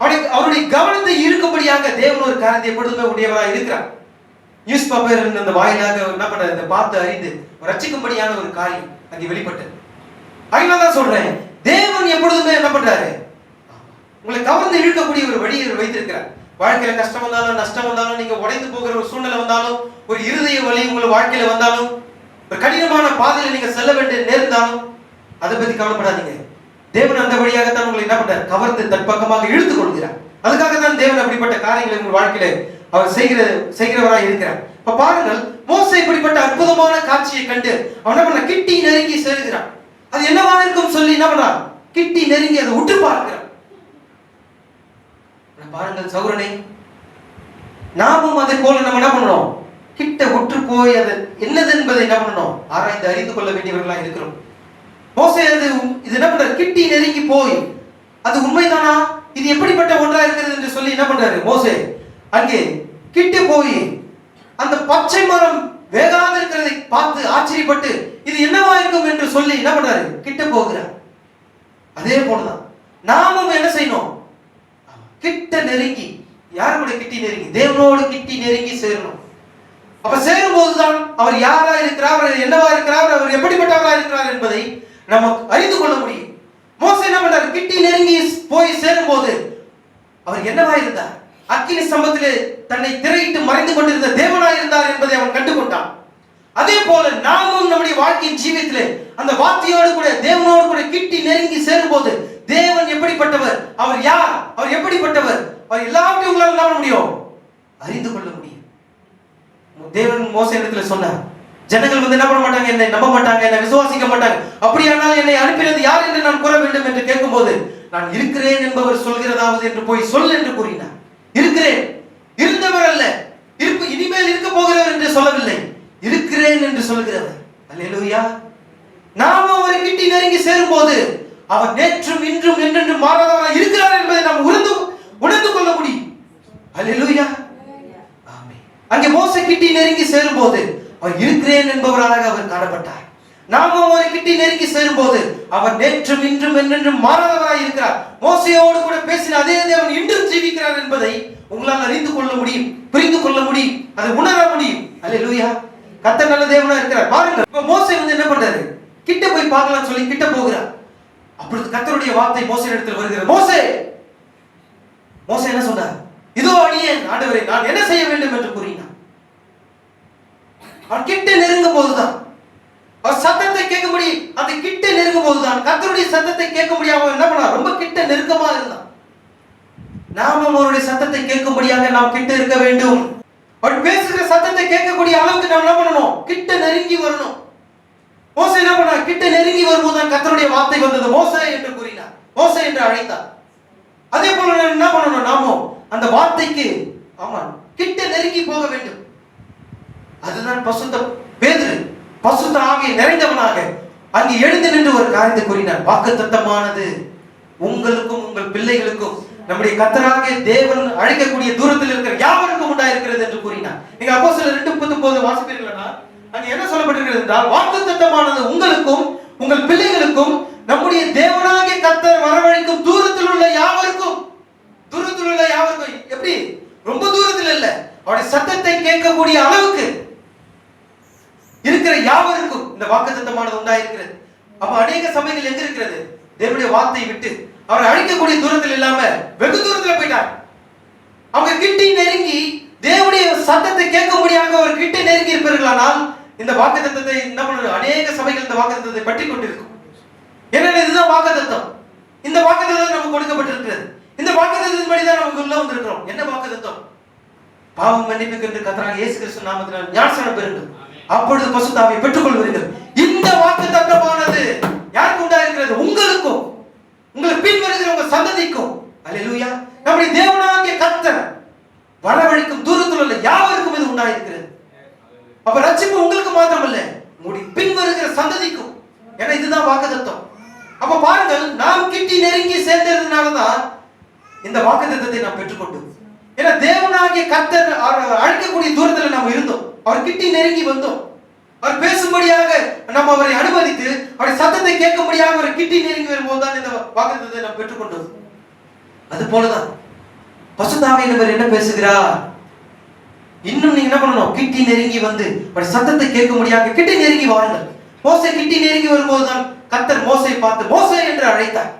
அவருடைய கவனத்தை ஈர்க்கும்படியாக தேவன் ஒரு காரியத்தை எப்பொழுதுமே உடையவராக இருக்கிறார். நியூஸ் பேப்பர் அந்த வாயிலாக என்ன பண்றாரு, இந்த பார்த்து அறிந்து ரட்சிக்கும்படியான ஒரு காரியம் அங்கே வெளிப்பட்டது. அதனாலதான் சொல்றேன், தேவன் எப்பொழுதுமே என்ன பண்றாரு, உங்களை கவர்ந்து இழுக்கக்கூடிய ஒரு வழியை வைத்திருக்கிறார். வாழ்க்கையில கஷ்டம் வந்தாலும் நஷ்டம் வந்தாலும், நீங்க உடைந்து போகிற ஒரு சூழ்நிலை வந்தாலும், ஒரு இருதய வலி உங்களை வாழ்க்கையில வந்தாலும், ஒரு கடினமான பாதையில நீங்க செல்ல வேண்டிய நேர்ந்தாலும் அதை பத்தி கவலைப்படாதீங்க. தேவன் அந்த வழியாகத்தான் உங்களை என்ன பண்றார், கவர்ந்து தன் பக்கமாக இழுத்துக் கொள்கிறார். அதுக்காக தான் தேவன் அப்படிப்பட்ட காரியங்களை உங்கள் வாழ்க்கையில அவர் செய்கிறவராய் இருக்கிறார். இப்ப பாருங்கள், மோசே இப்படிப்பட்ட அற்புதமான காட்சியை கண்டு அவன் என்ன பண்ண, கிட்டி நெருங்கி சேருகிறான். அது என்னவா இருக்கும் சொல்லி என்ன பண்றான், கிட்டி நெருங்கி அதை உற்று பார்க்கிறான். பாருங்கள் சகோதரனே, நாமும் அதை போல நம்ம என்ன பண்ணணும், கிட்ட உற்று போய் அது என்னது என்பதை என்ன பண்ணணும், ஆராய்ந்து அறிந்து கொள்ள வேண்டியவர்களா இருக்கிறோம். மோசே இது என்ன பண்றாரு, கிட்டி நெருங்கி போய் அது உண்மைதானா, இது எப்படிப்பட்ட ஒன்றா இருக்கிறது என்று சொல்லி என்ன பண்றாரு மோசே, அங்கே கிட்ட போய் அந்த பச்சை மரம் வேகாத இருக்கிறதை பார்த்து ஆச்சரியப்பட்டு இது என்னவா இருக்கும் என்று சொல்லி என்ன பண்றாரு, கிட்ட போகிறார். அதே போலதான் நாமும் என்ன செய்யணும், கிட்ட நெருங்கி, யார் கூட கிட்டி நெருங்கி, தேவனோடு கிட்டி நெருங்கி சேரணும். அப்ப சேரும் போதுதான் அவர் யாரா இருக்கிறார், அவர் என்னவா இருக்கிறார், அவர் எப்படிப்பட்டவரா இருக்கிறார் என்பதை நமக்கு அறிந்து கொள்ள முடியும். மோசே என்ன பண்றாரு, கிட்டி நெருங்கி போய் சேரும் போது அவர் என்னவா இருந்தார், அக்கினி ஸ்தம்பத்திலே தன்னை திரையிட்டு மறைந்து கொண்டிருந்த தேவனா இருந்தார் என்பதை அவன் கண்டுகொண்டான். அதே போல நாமும் நம்முடைய வாழ்க்கையின் ஜீவியத்திலே அந்த வார்த்தையோடு கூட தேவனோடு கூட கிட்டி நெருங்கி சேரும் போது தேவன் எப்படிப்பட்டவர், அவர் யார், அவர் எப்படிப்பட்டவர், அவர் எல்லாவற்றையும் உங்களால் என்ன பண்ண முடியும், அறிந்து கொள்ள முடியும். தேவன் மோசே இடத்துல சொன்னார், ஜனங்கள் வந்து என்ன பண்ண மாட்டாங்க, என்னை நம்ப மாட்டாங்க, என்னை விசுவாசிக்க மாட்டாங்க, அப்படியானால் என்னை அனுப்பினது யார் என்று நான் கூற வேண்டும் என்று கேட்கும் போது, நான் இருக்கிறேன் என்பவர் சொல்கிறதாவது என்று போய் சொல் என்று கூறினார். இருக்கிறேன், இருந்தவர் அல்ல, இனிமேல் இருக்க போகிறவர் என்று சொல்லவில்லை, இருக்கிறேன் என்று சொல்கிறவர். அல்லேலூயா. நாம அவரை கிட்டி நெருங்கி சேரும் போது அவர் நேற்றும் இன்றும் என்றென்றும் மாறாதவராக இருக்கிறார் என்பதை நாம் உணர்ந்து கொள்ள முடியும். அல்லேலூயா. ஆமென். அங்கே மோசே கிட்டி நெருங்கி சேரும் போது அவர் இருக்கிறேன் என்பவராக அவர் காணப்பட்டார். நாம அவரை கிட்டி நெருங்கி சேரும் போது அவர் நேற்றும் இன்றும் என்றென்றும் மாறாதவராக இருக்கிறார். மோசேயோடு கூட பேசின அதே தேவன் இன்றும் ஜீவிக்கிறார் என்பதை உங்களால் அறிந்து கொள்ள முடியும், புரிந்து கொள்ள முடியும், அதை உணர முடியும். அல்லேலூயா. கர்த்தர் நல்ல தேவனா இருக்கிறார். பாருங்க, இப்ப மோசே வந்து என்ன பண்றாரு, கிட்ட போய் பார்க்கலாம் சொல்லி கிட்ட போகிறார். அப்பொழுது கர்த்தருடைய வார்த்தை மோசே இடத்தில் வருகிறது. மோசே என்ன சொன்னார், இதோ அடியேன் ஆண்டவரே, நான் என்ன செய்ய வேண்டும் என்று கூறினார். அவன் கிட்ட நெருங்கும் போதுதான், அவர் சத்தத்தை கேட்கும்படி அந்த கிட்ட நெருங்கும் போதுதான், கர்த்தருடைய சத்தத்தை கேட்கும்படி அவன் என்ன பண்ணா, ரொம்ப கிட்ட நெருக்கமா இருந்தான். நாமும் அவருடைய சத்தத்தை கேட்கும்படியாக நாம் கிட்ட இருக்க வேண்டும். அவர் பேசுகிற சத்தத்தை கேட்கக்கூடிய அளவுக்கு நாம் என்ன பண்ணணும், கிட்ட நெருங்கி வரணும். மோசே என்ன பண்ணா, கிட்ட நெருங்கி வரும்போதுதான் கர்த்தருடைய வார்த்தை வந்தது. மோசே என்று கூறினார், மோசே என்று அழைத்தார். அதே போல என்ன பண்ணணும், நாமும் அந்த வார்த்தைக்கு ஆமா கிட்ட நெருங்கி போக வேண்டும். அதுதான் பசுத்த பேதுரு பசுத்த ஆவியை நிறைந்தவனாக அங்கே எழுந்து நின்று ஒரு காரியத்தை கூறினார். வாக்குத்தத்தமானது உங்களுக்கும் உங்கள் பிள்ளைகளுக்கும் நம்முடைய கர்த்தராகிய தேவன் அழைக்கக்கூடிய தூரத்தில் இருக்கிற யாவருக்கும் உண்டாயிருக்கிறது என்று கூறினார். நீங்க அப்போஸ்தலர் 2:19 வாசிப்பீர்களா, அங்க என்ன சொல்லப்பட்டிருக்கிறது என்றால், வாக்குத்தத்தமானது உங்களுக்கும் உங்கள் பிள்ளைகளுக்கும் நம்முடைய தேவனாகிய கர்த்தர் வரவழைக்கும் தூரத்தில் உள்ள யாவருக்கும். தூரத்தில் உள்ள யாவருக்கும் எப்படி, ரொம்ப தூரத்தில் இல்ல, அவருடைய சத்தத்தை கேட்கக்கூடிய அளவுக்கு இருக்கிற யாவருக்கும் இந்த வாக்குத்தத்தமானது உண்டாயிருக்கிறது. அப்ப அநேக சமயங்கள் எங்க இருக்கிறது, தேவனுடைய வார்த்தையை விட்டு அவரை அழைக்கக்கூடிய தூரத்தில் இல்லாம வெகு தூரத்துல போயிட்டார். அவங்க கிட்டி நெருங்கி தேவனுடைய சத்தத்தை கேட்கும்படியாக அவர் கிட்ட நெருங்கி இருப்பார்களானால் இந்த வாக்குத்தத்தத்தை என்ன பண்ணணும், அநேக சபைகள் இந்த வாக்குத்தத்தத்தை பற்றி கொண்டிருக்கும். ஏன்னா இதுதான் வாக்குத்தத்தம். இந்த வாக்குத்தத்தம் நமக்கு கொடுக்கப்பட்டிருக்கிறது. இந்த வாக்குத்தத்தத்தின் படிதான் நமக்கு உள்ள வந்திருக்கிறோம். என்ன வாக்குத்தத்தம், பாவம் மன்னிப்புக்கு என்று கர்த்தராகிய இயேசு கிறிஸ்து நாமத்தினால் ஞானஸ்நானம் பெறுங்கள், அப்பொழுது பரிசுத்த ஆவியை பெற்றுக்கொள்வீர்கள். இந்த வாக்குத்தத்தமானது யாருக்கு உண்டாயிருக்கிறது, உங்களுக்கும் உங்களுக்கு பின் வருகிற உங்க சந்ததிக்கும். அல்லேலூயா. நம்முடைய தேவனாகிய கர்த்தர் நெருங்கி சேர்ந்ததுனாலதான் இந்த வாக்குத்தத்தத்தை நாம் பெற்றுக்கொண்டோம். ஏன்னா தேவனாகிய கர்த்தர் அழைக்கக்கூடிய தூரத்துல நாம் இருந்தோம், அவர் கிட்டி நெருங்கி வந்தோம், அவர் பேசும்படியாக நம்ம அவரை அனுமதித்து அவருடைய சத்தத்தை கேட்கும்படியாக அவரை கிட்டி நெருங்கி வரும்போது தான் இந்த வாக்குத்தத்தத்தை நாம் பெற்றுக்கொண்டோம். அது போலதான் பரிசுத்த ஆவியானவர் என்ன பேசுகிறார்? இன்னும் நீங்க என்ன பண்ணணும்? கிட்டி நெருங்கி வந்து அவருடைய சத்தத்தை கேட்கும்படியாக கிட்டி நெருங்கி வாருங்கள். மோசே கிட்டி நெருங்கி வரும்போதுதான் கர்த்தர் மோசேயை பார்த்து மோசே என்று அழைத்தார்.